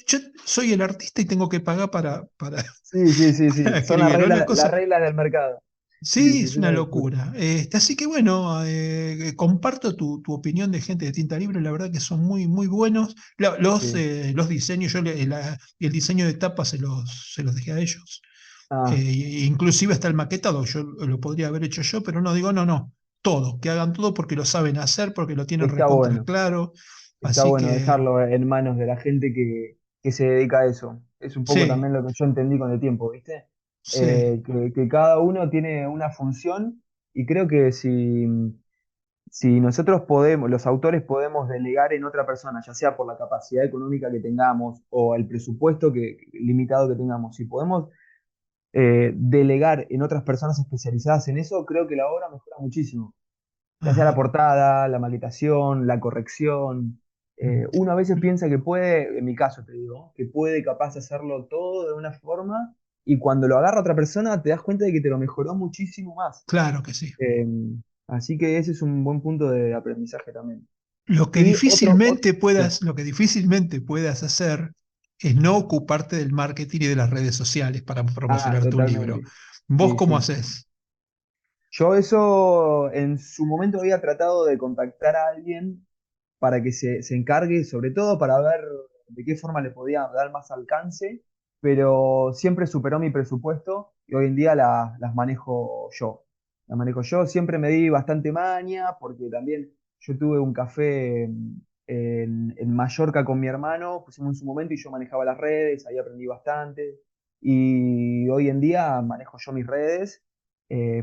Yo soy el artista y tengo que pagar sí, sí, sí, sí. para Son escribir. Una las cosa, reglas del mercado. Sí, sí, sí, es es una una locura. locura. Así que bueno, comparto tu opinión de gente de Tinta Libre, la verdad que son muy, muy buenos. Sí. Los diseños, el diseño de tapa se los dejé a ellos. Ah, Inclusive hasta el maquetado, yo lo podría haber hecho yo, pero no, digo, no, no, todo, que hagan todo porque lo saben hacer, porque lo tienen está recontra bueno. claro. Está Así bueno que dejarlo en manos de la gente que se dedica a eso. Es un poco sí, también lo que yo entendí con el tiempo, ¿viste? sí, Que cada uno tiene una función y creo que si nosotros podemos, los autores podemos delegar en otra persona, ya sea por la capacidad económica que tengamos o el presupuesto limitado que tengamos, si podemos delegar en otras personas especializadas en eso, creo que la obra mejora muchísimo. Ya sea la ajá. portada, la maquetación, la corrección. Mm. Uno a veces piensa que puede, en mi caso te digo, que puede capaz hacerlo todo de una forma y cuando lo agarra otra persona te das cuenta de que te lo mejoró muchísimo más. Claro que sí. Eh, Así que ese es un buen punto de aprendizaje también. Lo que Y difícilmente sí. puedas, lo que difícilmente puedas hacer es no ocuparte del marketing y de las redes sociales para Ah, promocionar tu libro. totalmente. ¿Vos Sí, cómo sí. haces? Yo eso en su momento había tratado de contactar a alguien para que se encargue, sobre todo para ver de qué forma le podía dar más alcance, pero siempre superó mi presupuesto y hoy en día las manejo yo. Las manejo yo, siempre me di bastante maña, porque también yo tuve un café en Mallorca con mi hermano, pusimos en su momento y yo manejaba las redes, ahí aprendí bastante. Y hoy en día manejo yo mis redes,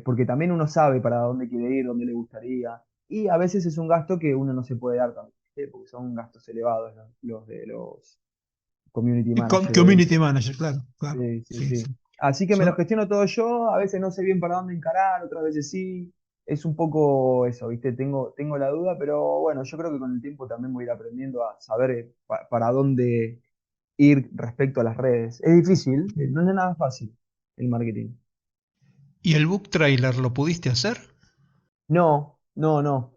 porque también uno sabe para dónde quiere ir, dónde le gustaría. Y a veces es un gasto que uno no se puede dar también, ¿viste? Porque son gastos elevados los de los community managers. Community manager, claro, claro. Sí, sí, Sí, sí. sí. Así que me lo Son- gestiono todo yo, a veces no sé bien para dónde encarar, otras veces sí. Es un poco eso, ¿viste? Tengo la duda, pero bueno, yo creo que con el tiempo también voy a ir aprendiendo a saber para dónde ir respecto a las redes. Es difícil, no es nada fácil el marketing. ¿Y el book trailer lo pudiste hacer? No, no, no.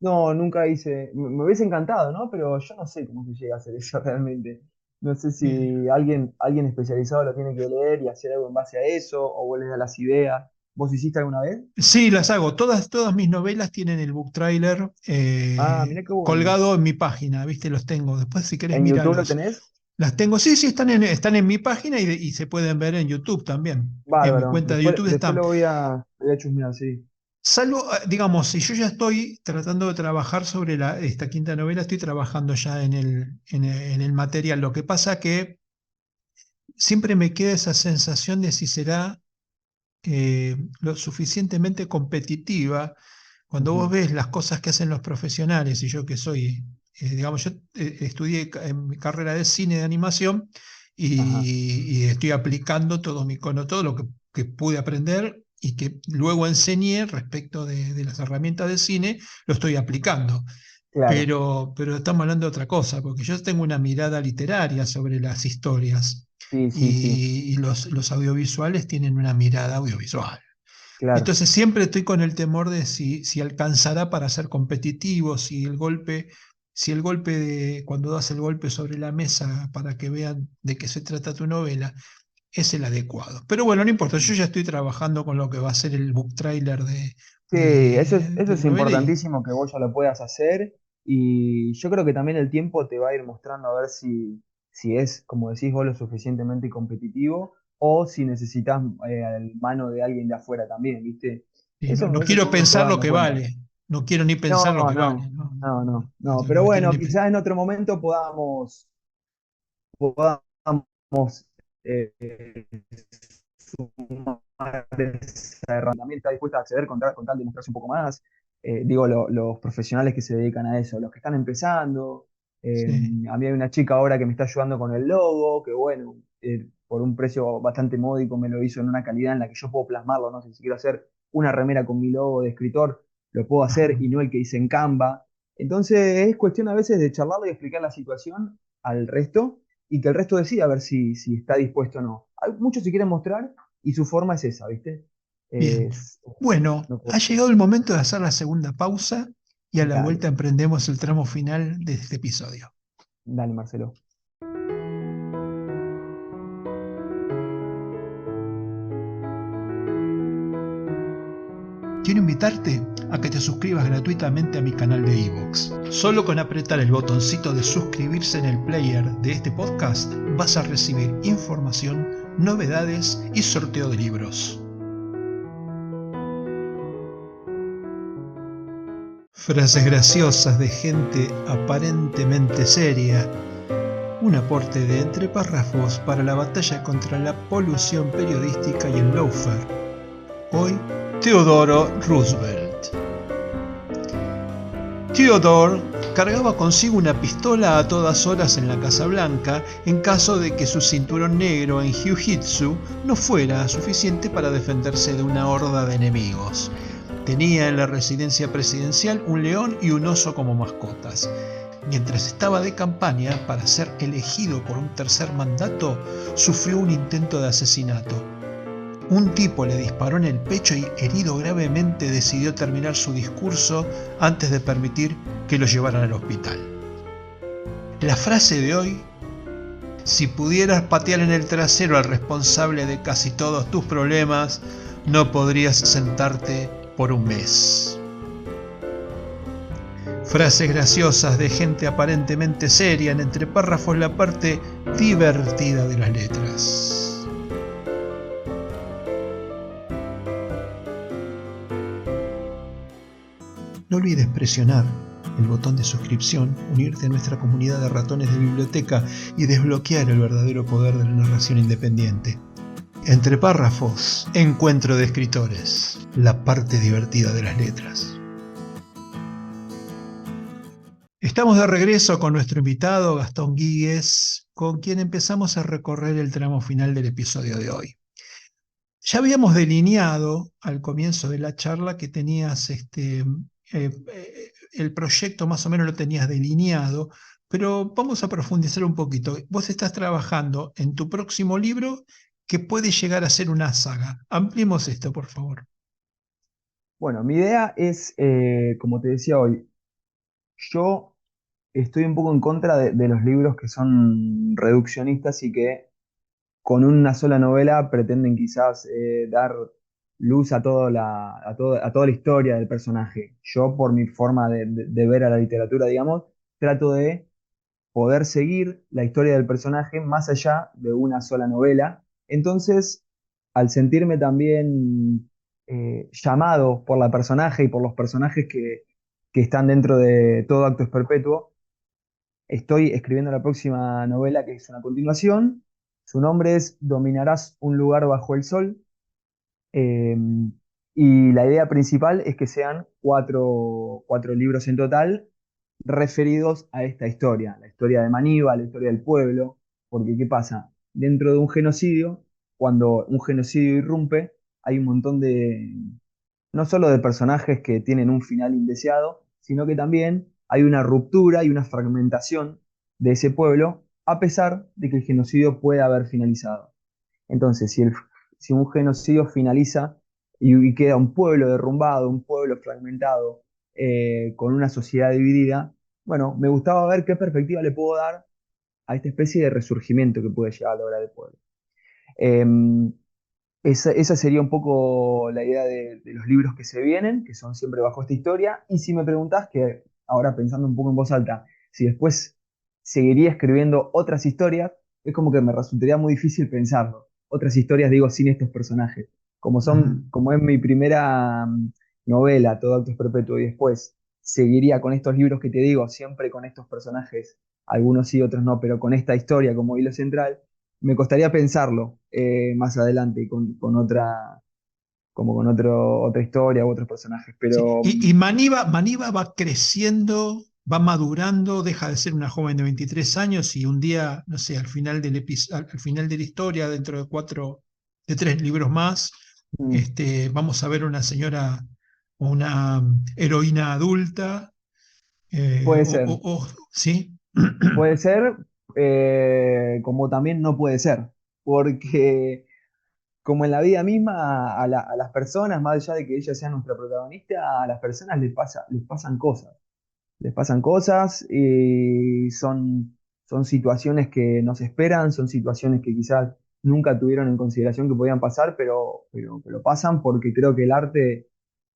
No, nunca hice. Me hubiese encantado, ¿no? Pero yo no sé cómo se llega a hacer eso realmente. No sé Bien. si alguien especializado lo tiene que leer y hacer algo en base a eso, o vos le das las ideas. ¿Vos hiciste alguna vez? Sí, las hago. Todas mis novelas tienen el book trailer Ah, mirá qué bueno. colgado en mi página, ¿viste? Los tengo. Después, si querés, ¿En YouTube lo miralos. tenés? Las tengo, sí, sí, están en mi página y se pueden ver en YouTube también. En mi Bárbaro. cuenta de YouTube Después están. lo voy a chusmear, sí. Salvo, digamos, si yo ya estoy tratando de trabajar sobre esta quinta novela, estoy trabajando ya en el material. Lo que pasa que siempre me queda esa sensación de si será lo suficientemente competitiva. Cuando vos Ujú. ves las cosas que hacen los profesionales, y yo que soy, digamos, yo estudié en mi carrera de cine de animación Ajá, y estoy aplicando todo lo que pude aprender y que luego enseñé respecto de las herramientas de cine, lo estoy aplicando. claro. Pero estamos hablando de otra cosa, porque yo tengo una mirada literaria sobre las historias Sí, sí, sí. y los audiovisuales tienen una mirada audiovisual. Claro. Entonces siempre estoy con el temor de si alcanzará para ser competitivo, si el golpe cuando das el golpe sobre la mesa para que vean de qué se trata tu novela, es el adecuado. Pero bueno, no importa, yo ya estoy trabajando con lo que va a ser el book trailer de, Sí, eso es, de, eso de la es novela importantísimo que vos ya lo puedas hacer y yo creo que también el tiempo te va a ir mostrando a ver si es, como decís vos, lo suficientemente competitivo o si necesitas mano de alguien de afuera también, ¿viste? y no, Eso, no eso quiero uno se pensar va lo dando que cuenta. vale, no quiero ni pensar lo No, que vale, no, no, no, no, no, no, no pero me quiero bueno, ni quizás en otro momento podamos eh, sumar esa herramienta dispuesta a acceder con tal de mostrarse un poco más. Digo, los profesionales que se dedican a eso, los que están empezando. Eh, sí. a mí hay una chica ahora que me está ayudando con el logo, que bueno, por un precio bastante módico me lo hizo en una calidad en la que yo puedo plasmarlo, no sé si quiero hacer una remera con mi logo de escritor, lo puedo hacer Ajá. y no el que hice en Canva. Entonces es cuestión a veces de charlarlo y explicar la situación al resto y que el resto decida a ver si está dispuesto o no. Hay muchos se quieren mostrar y su forma es esa, ¿viste? Bien. Es, Bueno, no ha puedo- llegado el momento de hacer la segunda pausa y a la Dale, vuelta emprendemos el tramo final de este episodio. dale, Marcelo. Quiero invitarte a que te suscribas gratuitamente a mi canal de iVoox. Solo con apretar el botoncito de suscribirse en el player de este podcast vas a recibir información, novedades y sorteo de libros. Frases graciosas de gente aparentemente seria. Un aporte de entre párrafos para la batalla contra la polución periodística y el lawfare. Hoy, Theodore Roosevelt. Theodore cargaba consigo una pistola a todas horas en la Casa Blanca en caso de que su cinturón negro en Jiu-Jitsu no fuera suficiente para defenderse de una horda de enemigos. Tenía en la residencia presidencial un león y un oso como mascotas. Mientras estaba de campaña para ser elegido por un tercer mandato, sufrió un intento de asesinato. Un tipo le disparó en el pecho y, herido gravemente, decidió terminar su discurso antes de permitir que lo llevaran al hospital. La frase de hoy: si pudieras patear en el trasero al responsable de casi todos tus problemas, no podrías sentarte por un mes. Frases graciosas de gente aparentemente seria, en entre párrafos la parte divertida de las letras. No olvides presionar el botón de suscripción, unirte a nuestra comunidad de ratones de biblioteca y desbloquear el verdadero poder de la narración independiente. Entre párrafos, encuentro de escritores, la parte divertida de las letras. Estamos de regreso con nuestro invitado Gastón Guíguez, con quien empezamos a recorrer el tramo final del episodio de hoy. Ya habíamos delineado al comienzo de la charla que tenías el proyecto más o menos lo tenías delineado, pero vamos a profundizar un poquito. Vos estás trabajando en tu próximo libro que puede llegar a ser una saga. Ampliemos esto, por favor. Bueno, mi idea es, como te decía hoy, yo estoy un poco en contra de los libros que son reduccionistas y que con una sola novela pretenden quizás dar luz a, a toda la historia del personaje. Yo, por mi forma de ver a la literatura, digamos, trato de poder seguir la historia del personaje más allá de una sola novela. Entonces, al sentirme también llamado por la personaje y por los personajes que están dentro de Todo Acto es Perpetuo, estoy escribiendo la próxima novela que es una continuación. Su nombre es Dominarás un lugar bajo el sol. eh, y la idea principal es que sean cuatro libros en total referidos a esta historia, la historia de Maníbal, la historia del pueblo, porque ¿qué pasa? Dentro de un genocidio, cuando un genocidio irrumpe, hay un montón no solo de personajes que tienen un final indeseado, sino que también hay una ruptura y una fragmentación de ese pueblo, a pesar de que el genocidio pueda haber finalizado. Entonces, si un genocidio finaliza y queda un pueblo derrumbado, un pueblo fragmentado, con una sociedad dividida, bueno, me gustaba ver qué perspectiva le puedo dar a esta especie de resurgimiento que puede llegar a lograr el pueblo. Em, esa sería un poco la idea de los libros que se vienen, que son siempre bajo esta historia. Y si me preguntás, que ahora pensando un poco en voz alta, si después seguiría escribiendo otras historias, es como que me resultaría muy difícil pensarlo. Otras historias, digo, sin estos personajes. Como es mi primera novela, Todo Acto es Perpetuo, y después seguiría con estos libros que te digo, siempre con estos personajes, algunos sí, otros no, pero con esta historia como hilo central me costaría pensarlo más adelante con otra, como con otra historia u otros personajes. Sí. Pero Y Maníbal va creciendo, va madurando, deja de ser una joven de 23 años y un día, no sé, al final de la historia, dentro de 3 libros más, mm, vamos a ver una señora o una heroína adulta, puede ser, ¿sí? puede ser, como también no puede ser, porque como en la vida misma, a las personas, más allá de que ella sea nuestra protagonista, a las personas les pasan cosas. Les pasan cosas y son situaciones que nos esperan, son situaciones que quizás nunca tuvieron en consideración que podían pasar, pero pasan porque creo que el arte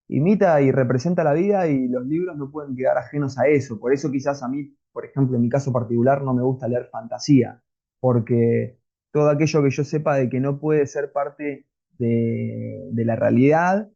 imita y representa la vida y los libros no pueden quedar ajenos a eso. Por eso quizás a mí, por ejemplo, en mi caso particular, no me gusta leer fantasía, porque todo aquello que yo sepa de que no puede ser parte de la realidad,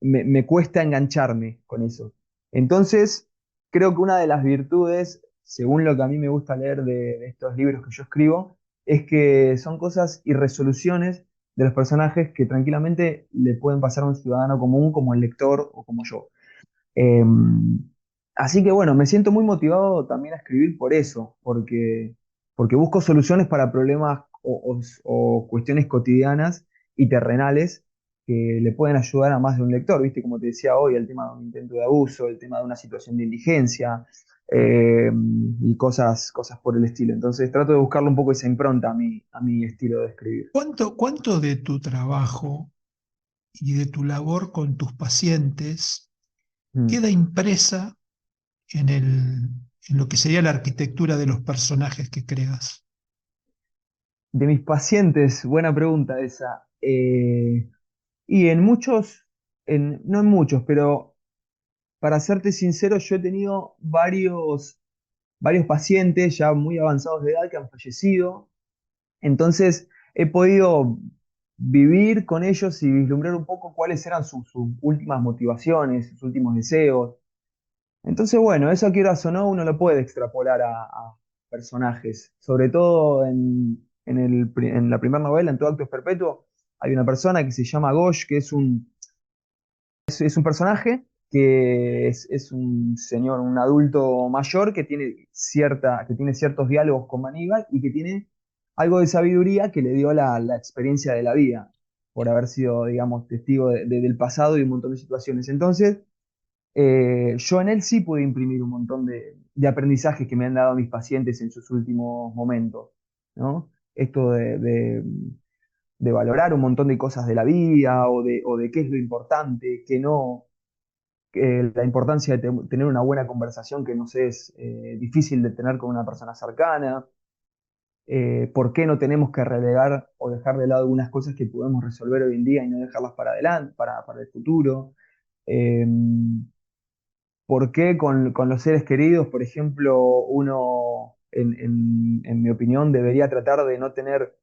me cuesta engancharme con eso. Entonces, creo que una de las virtudes, según lo que a mí me gusta leer de estos libros que yo escribo, es que son cosas y resoluciones de los personajes que tranquilamente le pueden pasar a un ciudadano común como el lector o como yo. Eh, Así que bueno, me siento muy motivado también a escribir por eso, porque busco soluciones para problemas o cuestiones cotidianas y terrenales que le pueden ayudar a más de un lector, ¿viste? Como te decía hoy, el tema de un intento de abuso, el tema de una situación de indigencia y cosas por el estilo. Entonces trato de buscarle un poco esa impronta a mi estilo de escribir. ¿Cuánto de tu trabajo y de tu labor con tus pacientes Mm. queda impresa en lo que sería la arquitectura de los personajes que creas? De mis pacientes, buena pregunta esa. Y en muchos, no en muchos, pero para serte sincero, yo he tenido varios pacientes ya muy avanzados de edad que han fallecido. Entonces he podido vivir con ellos y vislumbrar un poco cuáles eran sus últimas motivaciones, sus últimos deseos. Entonces, bueno, eso quieras o no, uno lo puede extrapolar a personajes. Sobre todo en la primera novela, en Todo Acto es Perpetuo, hay una persona que se llama Gosh, que es un personaje que es un señor, un adulto mayor que tiene ciertos diálogos con Aníbal y que tiene algo de sabiduría que le dio la experiencia de la vida, por haber sido, digamos, testigo del pasado y un montón de situaciones. Entonces, yo en él sí pude imprimir un montón de aprendizajes que me han dado mis pacientes en sus últimos momentos, ¿no? Esto de valorar un montón de cosas de la vida o de qué es lo importante, qué no, la importancia de tener una buena conversación que nos es difícil de tener con una persona cercana, por qué no tenemos que relegar o dejar de lado algunas cosas que podemos resolver hoy en día y no dejarlas para adelante, para el futuro. Eh, ¿Por qué con los seres queridos, por ejemplo, uno, en mi opinión, debería tratar de no tener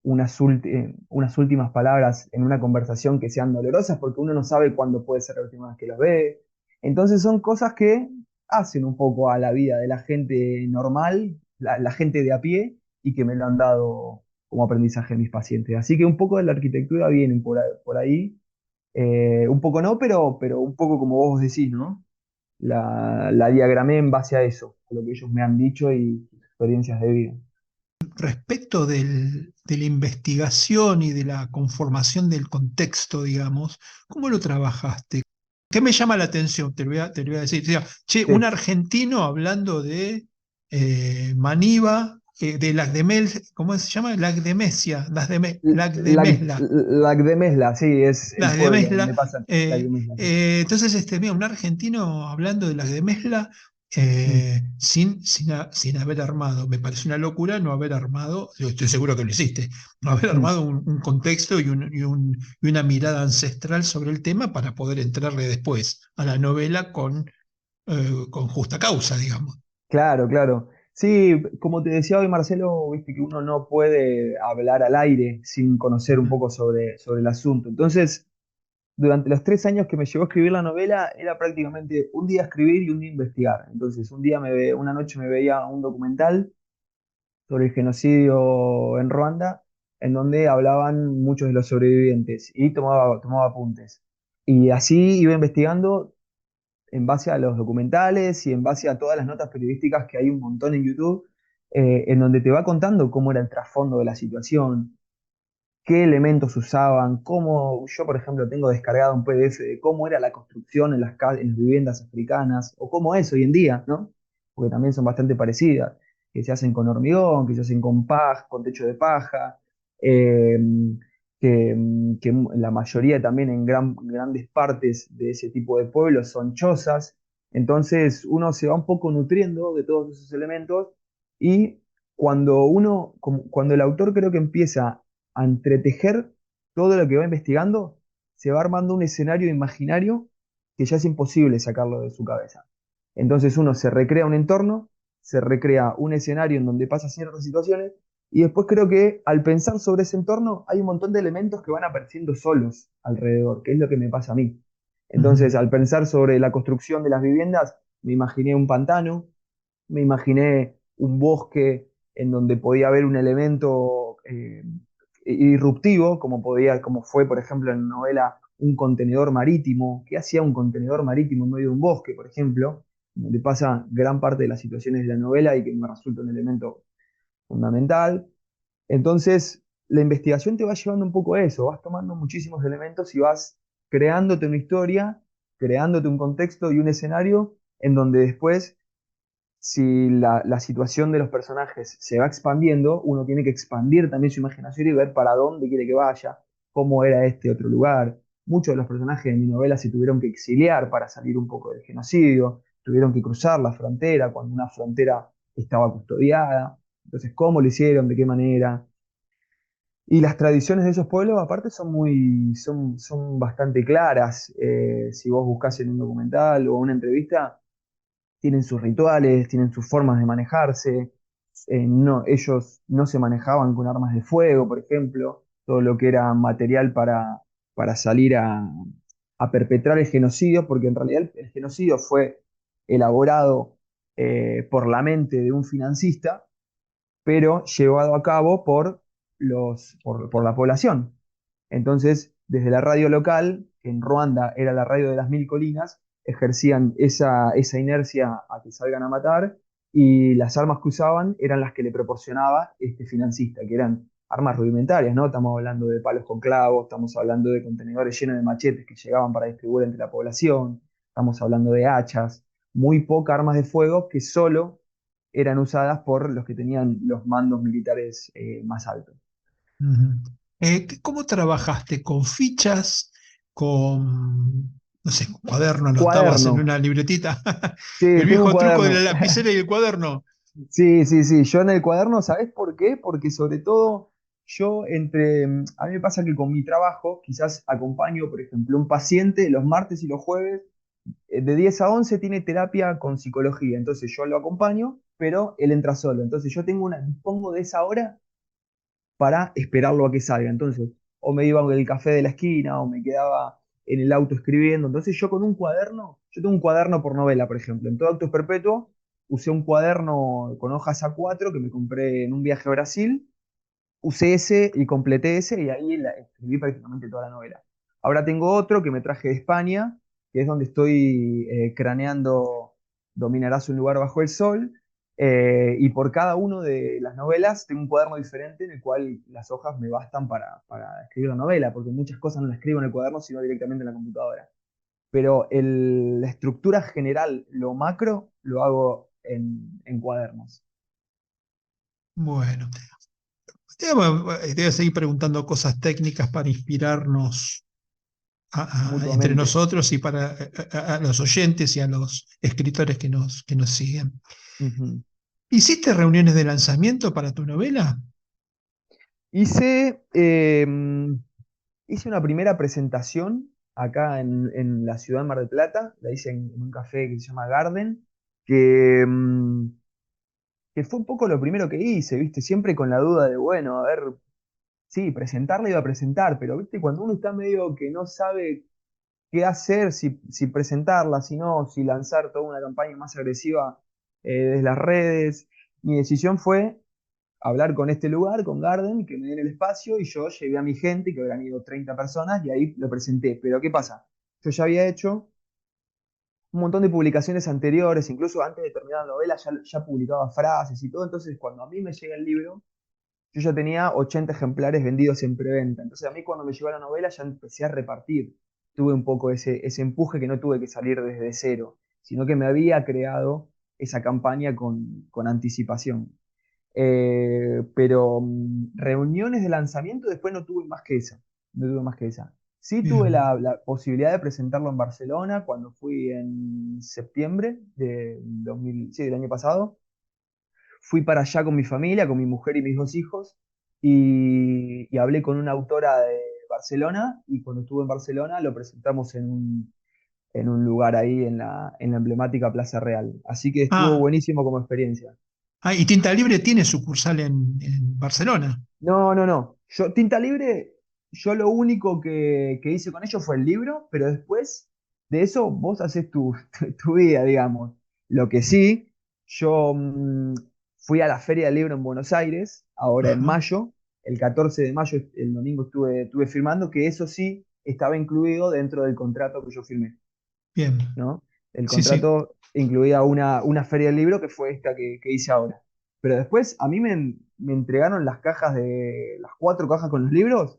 unas últimas palabras en una conversación que sean dolorosas, porque uno no sabe cuándo puede ser la última vez que los ve? Entonces son cosas que hacen un poco a la vida de la gente normal, la gente de a pie, y que me lo han dado como aprendizaje mis pacientes. Así que un poco de la arquitectura viene por ahí. Un poco no, pero un poco como vos decís, ¿no? La diagramé en base a eso, a lo que ellos me han dicho y sus experiencias de vida. Respecto de la investigación y de la conformación del contexto, digamos, ¿cómo lo trabajaste? ¿Qué me llama la atención? Te lo voy a decir. O sea, che, un Sí. argentino hablando de Maniva, de ¿cómo se llama? Lagdemesia, Lagdemesla. Lagdemesla, sí, es el Las de pueblo Mesla. donde pasa Lagdemesla. Sí. Entonces, mira, un argentino hablando de las de Mesla Mm, sin haber armado, me parece una locura no haber armado, yo estoy seguro que lo hiciste, no haber mm. armado un contexto y una mirada ancestral sobre el tema para poder entrarle después a la novela con justa causa, digamos. Claro, claro. Sí, como te decía hoy, Marcelo, viste que uno no puede hablar al aire sin conocer un poco sobre el asunto. Entonces, durante los 3 años que me llevó a escribir la novela, era prácticamente un día escribir y un día investigar. Entonces, una noche me veía un documental sobre el genocidio en Ruanda, en donde hablaban muchos de los sobrevivientes y tomaba apuntes. Y así iba investigando en base a los documentales y en base a todas las notas periodísticas que hay un montón en YouTube, en donde te va contando cómo era el trasfondo de la situación, qué elementos usaban, cómo yo, por ejemplo, tengo descargado un PDF de cómo era la construcción en las viviendas africanas, o cómo es hoy en día, ¿no? Porque también son bastante parecidas, que se hacen con hormigón, que se hacen con paja, con techo de paja, eh, que la mayoría también en grandes partes de ese tipo de pueblos son chozas. Entonces uno se va un poco nutriendo de todos esos elementos y cuando el autor creo que empieza a entretejer todo lo que va investigando, se va armando un escenario imaginario que ya es imposible sacarlo de su cabeza. Entonces uno se recrea un entorno, se recrea un escenario en donde pasa ciertas situaciones y después creo que al pensar sobre ese entorno hay un montón de elementos que van apareciendo solos alrededor, que es lo que me pasa a mí. Ujú. Entonces, al pensar sobre la construcción de las viviendas, me imaginé un pantano, me imaginé un bosque en donde podía haber un elemento irruptivo, como fue, por ejemplo, en la novela Un contenedor marítimo. ¿Qué hacía un contenedor marítimo en medio de un bosque, por ejemplo? Donde pasa gran parte de las situaciones de la novela y que me resulta un elemento fundamental. Entonces, la investigación te va llevando un poco a eso, vas tomando muchísimos elementos y vas creándote una historia, creándote un contexto y un escenario en donde después, si la situación de los personajes se va expandiendo, uno tiene que expandir también su imaginación y ver para dónde quiere que vaya, cómo era este otro lugar. Muchos de los personajes de mi novela se tuvieron que exiliar para salir un poco del genocidio, tuvieron que cruzar la frontera cuando una frontera estaba custodiada. Entonces, ¿cómo lo hicieron? ¿De qué manera? Y las tradiciones de esos pueblos, aparte, son bastante claras. Si vos buscás en un documental o una entrevista, tienen sus rituales, tienen sus formas de manejarse. No, ellos no se manejaban con armas de fuego, por ejemplo. Todo lo que era material para salir a perpetrar el genocidio, porque en realidad el genocidio fue elaborado por la mente de un financista pero llevado a cabo por la población. Entonces, desde la radio local, que en Ruanda era la radio de las Mil Colinas, ejercían esa inercia a que salgan a matar y las armas que usaban eran las que le proporcionaba este financista, que eran armas rudimentarias, ¿no? Estamos hablando de palos con clavos, estamos hablando de contenedores llenos de machetes que llegaban para distribuir entre la población, estamos hablando de hachas, muy pocas armas de fuego que solo eran usadas por los que tenían los mandos militares más altos. Ujú. ¿Cómo trabajaste? ¿Con fichas? ¿Con, no sé, con cuaderno? ¿Anotabas en Cuaderno. una libretita? Sí, El tengo un viejo truco de la cuaderno. lapicera y el cuaderno. Sí, sí, sí. Yo en el cuaderno, ¿sabés por qué? Porque sobre todo a mí me pasa que con mi trabajo quizás acompaño, por ejemplo, un paciente los martes y los jueves, de 10 a 11 tiene terapia con psicología. Entonces yo lo acompaño, pero él entra solo. Entonces dispongo de esa hora para esperarlo a que salga. Entonces, o me iba al café de la esquina o me quedaba en el auto escribiendo. Entonces, yo tengo un cuaderno por novela, por ejemplo. En todo Actos Perpetuo usé un cuaderno con hojas A4 que me compré en un viaje a Brasil. Usé ese y completé ese y ahí escribí prácticamente toda la novela. Ahora tengo otro que me traje de España, que es donde estoy craneando Dominarás un lugar bajo el sol. Y por cada una de las novelas tengo un cuaderno diferente en el cual las hojas me bastan para escribir la novela, porque muchas cosas no las escribo en el cuaderno, sino directamente en la computadora. Pero la estructura general, lo macro, lo hago en cuadernos. Bueno, te voy a seguir preguntando cosas técnicas para inspirarnos entre Mutuamente. nosotros y para a los oyentes y a los escritores que nos siguen. Ujú. ¿Hiciste reuniones de lanzamiento para tu novela? Hice, hice una primera presentación acá en la ciudad de Mar del Plata, la hice en un café que se llama Garden, que, que fue un poco lo primero que hice, ¿viste? Siempre con la duda de, bueno, a ver, sí, presentarla iba a presentar, pero, ¿viste? Cuando uno está medio que no sabe qué hacer, si presentarla, si no, si lanzar toda una campaña más agresiva desde las redes, mi decisión fue hablar con este lugar, con Garden, que me den el espacio y yo llevé a mi gente, que habrán ido 30 personas, y ahí lo presenté. Pero ¿qué pasa? Yo ya había hecho un montón de publicaciones anteriores, incluso antes de terminar la novela ya publicaba frases y todo, entonces cuando a mí me llega el libro, yo ya tenía 80 ejemplares vendidos en preventa. Entonces a mí cuando me llegó la novela ya empecé a repartir. Tuve un poco ese empuje que no tuve que salir desde cero, sino que me había creado esa campaña con anticipación. Pero reuniones de lanzamiento después no tuve más que esa. no tuve más que esa. Sí tuve Bien. la posibilidad de presentarlo en Barcelona cuando fui en septiembre sí, del año pasado. Fui para allá con mi familia, con mi mujer y mis dos hijos, y hablé con una autora de Barcelona, y cuando estuve en Barcelona lo presentamos en un lugar ahí en la emblemática Plaza Real. Así que estuvo Ah, buenísimo como experiencia. y Tinta Libre tiene sucursal en Barcelona. No, no, no. Tinta Libre, yo lo único que hice con ellos fue el libro, pero después de eso vos haces tu vida, digamos. Lo que sí, yo fui a la Feria del Libro en Buenos Aires, ahora en Ajá. mayo, el 14 de mayo, el domingo estuve firmando, que eso sí estaba incluido dentro del contrato que yo firmé, Bien. ¿no? El Sí, sí. contrato incluía una feria del libro que fue esta que hice ahora. Pero después a mí me entregaron las 4 cajas con los libros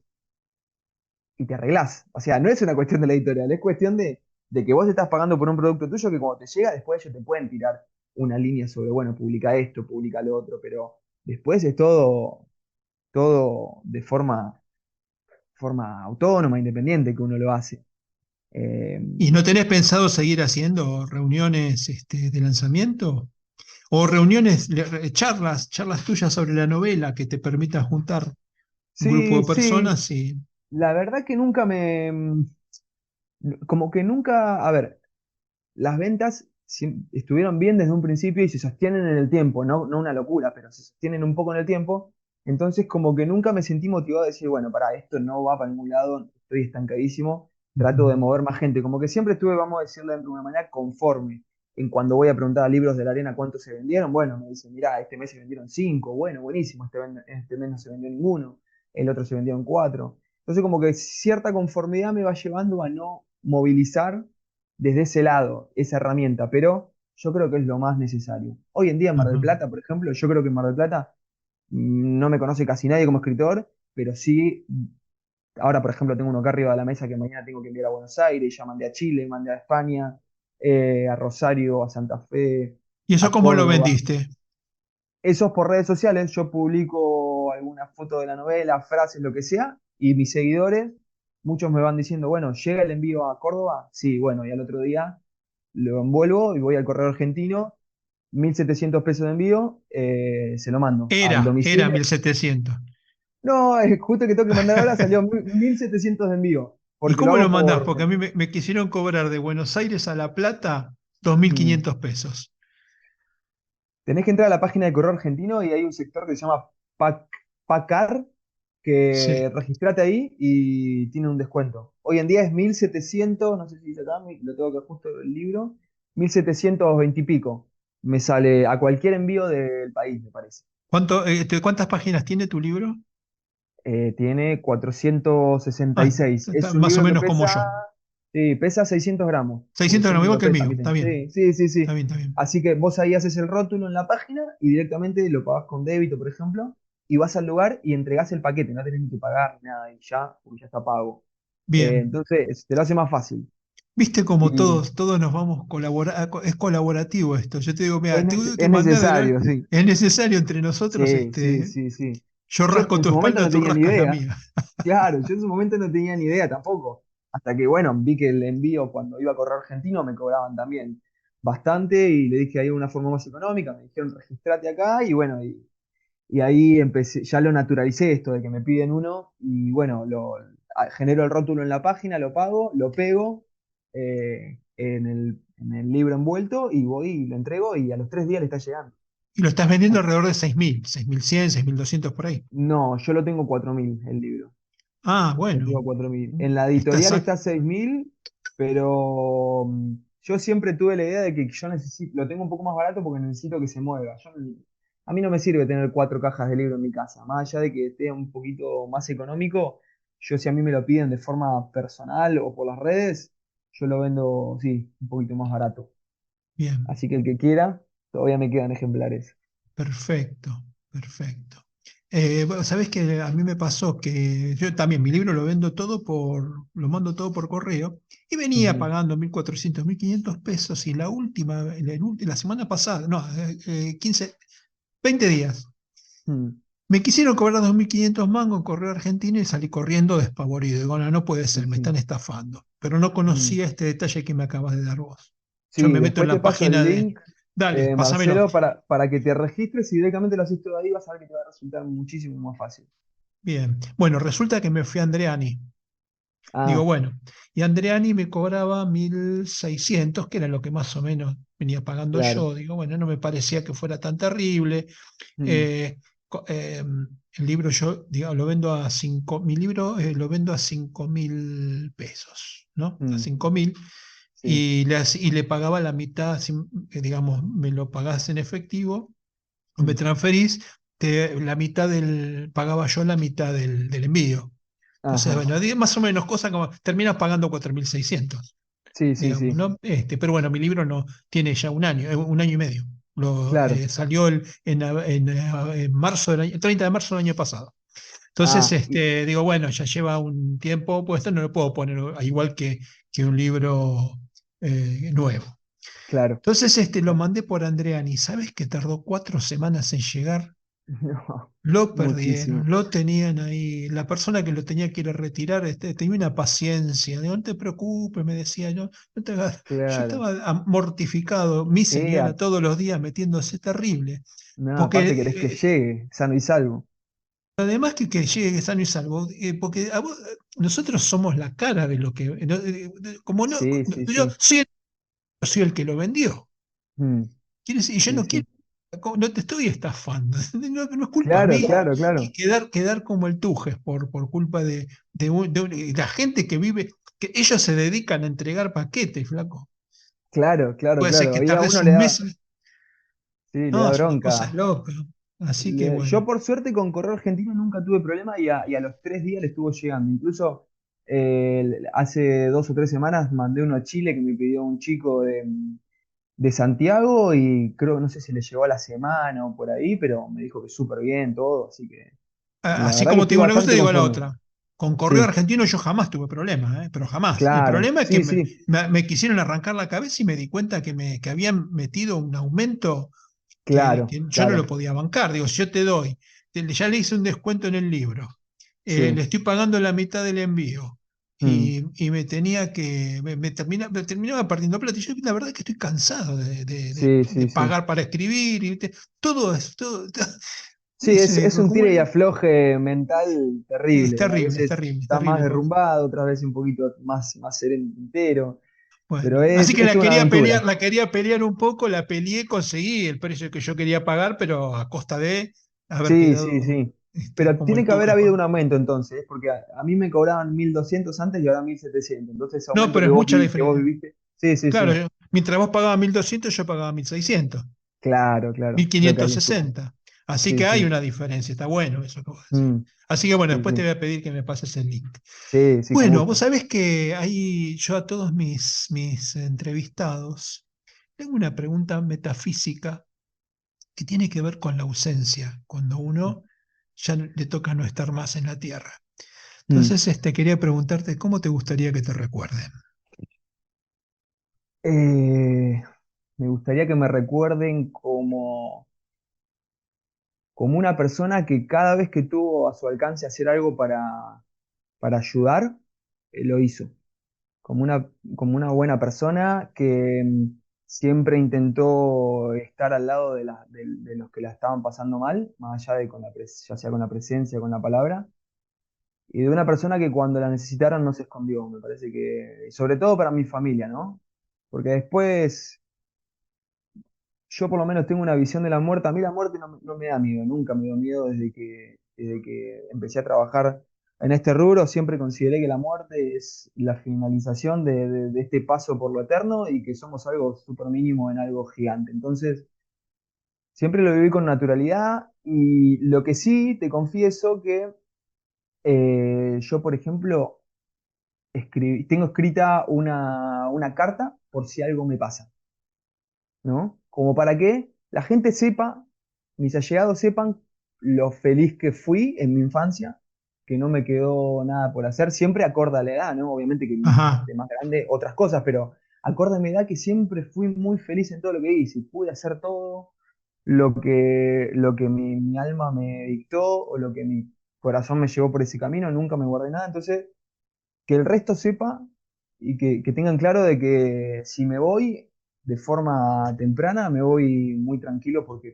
y te arreglás. O sea, no es una cuestión de la editorial, es cuestión de que vos estás pagando por un producto tuyo que cuando te llega, después ellos te pueden tirar una línea sobre, bueno, publica esto, publica lo otro, pero después es todo de forma autónoma, independiente que uno lo hace. Eh, ¿Y no tenés pensado seguir haciendo reuniones de lanzamiento? ¿O reuniones, charlas tuyas sobre la novela que te permitan juntar un grupo sí, de sí, personas y... la verdad que nunca como que nunca, a ver, las ventas estuvieron bien desde un principio y se sostienen en el tiempo, no una locura, pero se sostienen un poco en el tiempo. Entonces, como que nunca me sentí motivado a decir, bueno, para esto no va para ningún lado, estoy estancadísimo, trato de Ujú. mover más gente. Como que siempre estuve, vamos a decirlo de una manera, conforme. En cuando voy a preguntar a Libros de la Arena cuántos se vendieron, bueno, me dicen, mirá, este mes se vendieron 5, bueno, buenísimo, este mes no se vendió ninguno, el otro se vendieron 4. Entonces, como que cierta conformidad me va llevando a no movilizar desde ese lado, esa herramienta, pero yo creo que es lo más necesario. Hoy en día en Mar del Ajá. Plata, por ejemplo, yo creo que en Mar del Plata no me conoce casi nadie como escritor, pero sí, ahora por ejemplo tengo uno acá arriba de la mesa que mañana tengo que enviar a Buenos Aires, ya mandé a Chile, mandé a España, a Rosario, a Santa Fe, ¿Y eso a cómo lo Córdoba. vendiste? Eso es por redes sociales, yo publico alguna foto de la novela, frases, lo que sea, y mis seguidores, muchos me van diciendo, bueno, ¿llega el envío a Córdoba? Sí, bueno, y al otro día lo envuelvo y voy al correo argentino, 1.700 pesos de envío, se lo mando al Era domicilio. 1700. No, justo que tengo que mandar ahora salió 1.700 de envío, ¿Y porque lo cómo lo hago mandás? por... Porque a mí me quisieron cobrar de Buenos Aires a La Plata Mm. 2.500 pesos. Tenés que entrar a la página de correo argentino y hay un sector que se llama Pacar, que Sí. registrate ahí y tiene un descuento. Hoy en día es 1.700, no sé si dice acá, lo tengo que justo el libro, 1.720 y pico. Me sale a cualquier envío del país, me parece. ¿Cuántas páginas tiene tu libro? Tiene 466. Está Es un más o libro que menos como pesa, yo. sí, pesa 600 gramos, porque 600 yo gramos, igual lo que el peso a mío. mí Está también. bien, Sí, sí, sí, está sí. bien, está bien. Así que vos ahí haces el rótulo en la página y directamente lo pagás con débito, por ejemplo, y vas al lugar y entregás el paquete, no tenés ni que pagar ni nada, y ya, porque ya está pago. Bien. Entonces, te lo hace más fácil. Viste como Y todos nos vamos es colaborativo esto. Yo te digo, es, mira, te nece- tengo que es mandar necesario, sí. es necesario entre nosotros, Sí, sí, sí, sí. yo Yo rasco en tu su momento espalda, no tú tenía ni rascas la idea. mía. Claro, yo en su momento no tenía ni idea tampoco. Hasta que, bueno, vi que el envío cuando iba a correo argentino me cobraban también bastante y le dije ahí una forma más económica, me dijeron registrate acá y bueno, y ahí empecé, ya lo naturalicé esto de que me piden uno y bueno, genero el rótulo en la página, lo pago, lo pego en el libro envuelto y voy y lo entrego y a los 3 días le está llegando. Y lo estás vendiendo alrededor de 6.000, 6.100, 6.200 por ahí. No, yo lo tengo 4.000 el libro. Ah, Lo bueno. tengo 4.000. En la editorial Estás, está 6.000, pero yo siempre tuve la idea de que yo necesito, lo tengo un poco más barato porque necesito que se mueva. A mí no me sirve tener 4 cajas de libro en mi casa. Más allá de que esté un poquito más económico, yo si a mí me lo piden de forma personal o por las redes, yo lo vendo, sí, un poquito más barato. bien. Así que el que quiera, todavía me quedan ejemplares. Perfecto, perfecto. Bueno, sabés que a mí me pasó que yo también mi libro lo mando todo por correo y venía Ujú. pagando 1.400, 1.500 pesos y la semana pasada, no, 15, 20 días, Mm. Me quisieron cobrar 2.500 mangos en Correo Argentino y salí corriendo despavorido. Digo, no, no puede ser, me están estafando. Pero no Mm. conocía este detalle que me acabas de dar vos. Yo Sí, me meto en después te la paso el página de... link, Dale, pásamelo. Marcelo, para que te registres y directamente lo haces todo ahí, vas a ver que te va a resultar muchísimo más fácil. Bien. Bueno, resulta que me fui a Andreani. Digo, Ah, bueno, y Andreani me cobraba 1.600, que era lo que más o menos venía pagando claro. yo. Digo, bueno, no me parecía que fuera tan terrible. Mm, Eh, el libro yo, digamos, lo vendo a 5, mi libro lo vendo a 5.000 pesos, ¿no? A mm, 5.000 sí, y le pagaba la mitad, digamos, me lo pagás en efectivo o me mm, transferís, la mitad pagaba yo la mitad del envío. Entonces, ajá. bueno, más o menos, cosa como, terminas pagando 4.600 Sí, sí, digamos, sí. ¿no? Pero bueno, mi libro no tiene ya un año y medio. Claro. Salió en marzo el 30 de marzo del año pasado. Entonces, Ah, digo, bueno, ya lleva un tiempo puesto, no lo puedo poner igual que un libro nuevo. claro. Entonces, lo mandé por Andreani. ¿Sabes que tardó 4 semanas en llegar? No, Lo muchísimo. perdieron, lo tenían ahí. La persona que lo tenía que ir a retirar tenía una paciencia. Digo, no te preocupes, me decía yo. No te hagas-". Yo Claro. estaba mortificado. Mi Sí, señora todos los días metiéndose terrible. no, aparte querés que Porque llegue sano y salvo. además que llegue sano y salvo, porque nosotros somos la cara de lo que. Como no, Sí, sí, yo sí. soy el que lo vendió. Mm, Quiere decir, y yo sí, no quiero, sí. no te estoy estafando, no, no es culpa Claro, mía. claro, Y claro. quedar como el Tujes por culpa de la gente que vive, que ellos se dedican a entregar paquetes, flaco. Claro, claro, Puede ser claro. que Ahí a tardes uno le un da, mes. sí, le No, da es una cosa bronca. loca. Así que bueno. Yo por suerte con Correo Argentino nunca tuve problema y a los 3 días le estuvo llegando. Incluso hace 2 o 3 semanas mandé uno a Chile que me pidió un chico de Santiago y creo que no sé si le llegó a la semana o por ahí, pero me dijo que súper bien todo, así que la Así verdad que como te estoy digo una cosa, te bastante digo la conforme. otra. Con Correo Sí, Argentino yo jamás tuve problemas, pero jamás. El claro, problema es que sí, sí, me quisieron arrancar la cabeza y me di cuenta que habían metido un aumento claro, que yo no lo claro, podía bancar. Digo, si yo te doy, ya le hice un descuento en el libro, le sí. estoy pagando la mitad del envío Mm, y me tenía que, me terminaba perdiendo plata. Y yo la verdad es que estoy cansado sí, de sí, sí. pagar para escribir. Todo eso, Sí, es un como tire y afloje mental es terrible. A terrible, es veces terrible, es está más terrible. derrumbado, otras veces un poquito más sereno entero. Pero Bueno, así que es toda una aventura. la quería pelear un poco, la peleé, conseguí el precio que yo quería pagar, pero a costa de haber Sí, sí, quedado sí. Pero como tiene el que haber tuje. habido un aumento entonces, porque a mí me cobraban 1.200 antes y ahora 1.700. Entonces ese No, aumento pero es mucha la que vos diferencia. viviste. Sí, sí, Claro, sí. mientras vos pagabas 1.200 yo pagaba 1.600, Claro, claro. mil Creo que quinientos ahí estuvo. sesenta. Así Sí, que hay sí. una diferencia, está bueno eso que vos decís. Mm, Así que bueno, sí, después te sí. voy a pedir que me pases el link. Sí, sí, con Bueno, vos gusto. sabés que ahí yo a todos mis entrevistados tengo una pregunta metafísica que tiene que ver con la ausencia, cuando uno ya le toca no estar más en la tierra. Mm. Entonces, quería preguntarte, ¿cómo te gustaría que te recuerden? Eh, Me gustaría que me recuerden como una persona que cada vez que tuvo a su alcance hacer algo para ayudar, lo hizo. Como una buena persona que siempre intentó estar al lado de los que la estaban pasando mal, más allá de ya sea con la presencia, con la palabra, y de una persona que cuando la necesitaron no se escondió, me parece que, sobre todo para mi familia, ¿no? Porque después yo por lo menos tengo una visión de la muerte. A mí la muerte no me da miedo, nunca me dio miedo desde que empecé a trabajar en este rubro. Siempre consideré que la muerte es la finalización de este paso por lo eterno y que somos algo súper mínimo en algo gigante. Entonces, siempre lo viví con naturalidad y lo que sí te confieso que yo, por ejemplo, tengo escrita una carta por si algo me pasa. ¿No? Como para que la gente sepa, mis allegados sepan lo feliz que fui en mi infancia, que no me quedó nada por hacer, siempre acorde a la edad, ¿no? Obviamente que Ajá, de más grande otras cosas, pero acorde a mi edad que siempre fui muy feliz en todo lo que hice, pude hacer todo, lo que mi alma me dictó o lo que mi corazón me llevó por ese camino, nunca me guardé nada. Entonces, que el resto sepa y que tengan claro de que si me voy de forma temprana, me voy muy tranquilo porque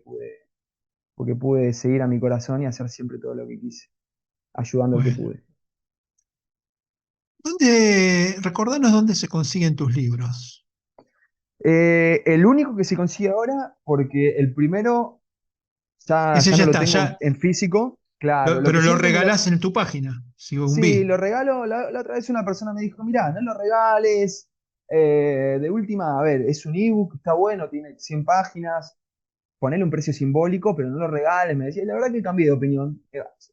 pude seguir a mi corazón y hacer siempre todo lo que quise, ayudando al que Bueno, pude. recordanos dónde se consiguen tus libros. El único que se consigue ahora, porque el primero ya, Ese ya ya no lo está, tengo ya, en físico, claro, lo que pero lo siempre regalás en tu página, si un sí, vi. lo regalo. La otra vez una persona me dijo, mirá, no lo regales. De última, a ver, es un ebook, está bueno, tiene 100 páginas, ponele un precio simbólico, pero no lo regales. Me decía, y la verdad que cambié de opinión.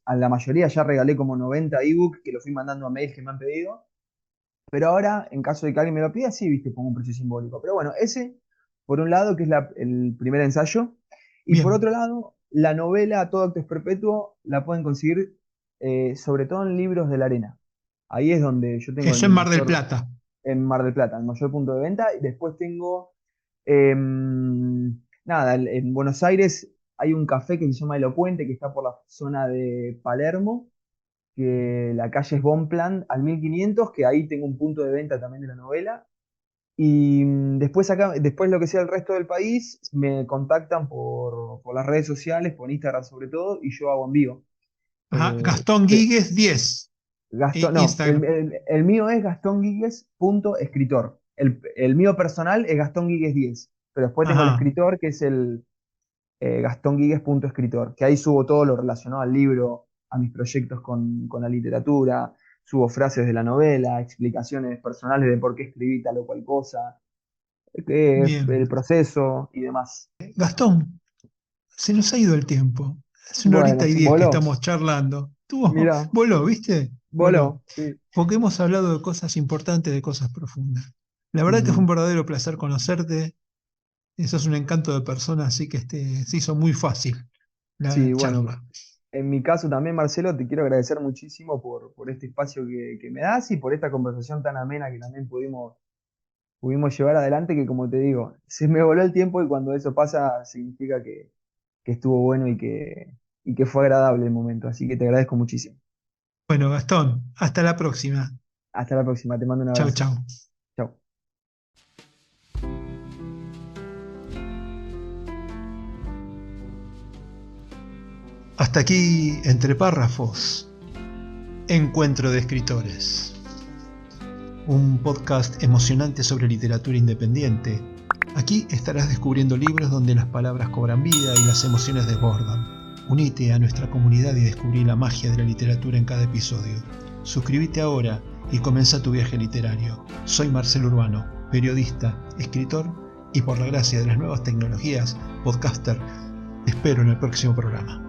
A la mayoría ya regalé como 90 ebooks que lo fui mandando a mails que me han pedido. Pero ahora, en caso de que alguien me lo pida, sí, viste, pongo un precio simbólico. Pero bueno, ese, por un lado, que es el primer ensayo. Y por Bien, otro lado, la novela Todo acto es perpetuo la pueden conseguir sobre todo en Libros de la Arena. Ahí es donde yo tengo eso el en Mar del mayor, Plata. en Mar del Plata, el mayor punto de venta. Y después tengo, nada, en Buenos Aires hay un café que se llama El Puente, que está por la zona de Palermo, que la calle es Bonpland al 1500, que ahí tengo un punto de venta también de la novela. Y después acá, después lo que sea el resto del país, me contactan por las redes sociales, por Instagram sobre todo, y yo hago envío. Ajá, Eh, Gastón pe- Guíguez 10, No, Instagram. el mío es gastongigues.escritor. El mío personal es Gastón Guigues 10, pero después tengo el Ajá, escritor que es el gastongigues.escritor, que ahí subo todo lo relacionado al libro, a mis proyectos con la literatura, subo frases de la novela, explicaciones personales de por qué escribí tal o cual cosa, bien. el proceso y demás. Gastón, se nos ha ido el tiempo. Es una horita Bueno, y 10 que voló, estamos charlando. Tuvo, mira, voló, ¿viste? Voló. voló, sí. Porque hemos hablado de cosas importantes, de cosas profundas. La verdad que fue un Ujú. verdadero placer conocerte. Eso es un encanto de persona, así que se hizo muy fácil la Sí, bueno, charla. en mi caso también, Marcelo, te quiero agradecer muchísimo por este espacio que me das y por esta conversación tan amena que también pudimos llevar adelante, que como te digo, se me voló el tiempo y cuando eso pasa significa que estuvo bueno y que fue agradable el momento. Así que te agradezco muchísimo. Bueno, Gastón, hasta la próxima. Hasta la próxima, te mando un Chau, abrazo. chau. Chao. Hasta aquí, entre párrafos, Encuentro de Escritores. Un podcast emocionante sobre literatura independiente. Aquí estarás descubriendo libros donde las palabras cobran vida y las emociones desbordan. Unite a nuestra comunidad y descubrí la magia de la literatura en cada episodio. Suscríbete ahora y comienza tu viaje literario. Soy Marcelo Urbano, periodista, escritor y por la gracia de las nuevas tecnologías, podcaster. Te espero en el próximo programa.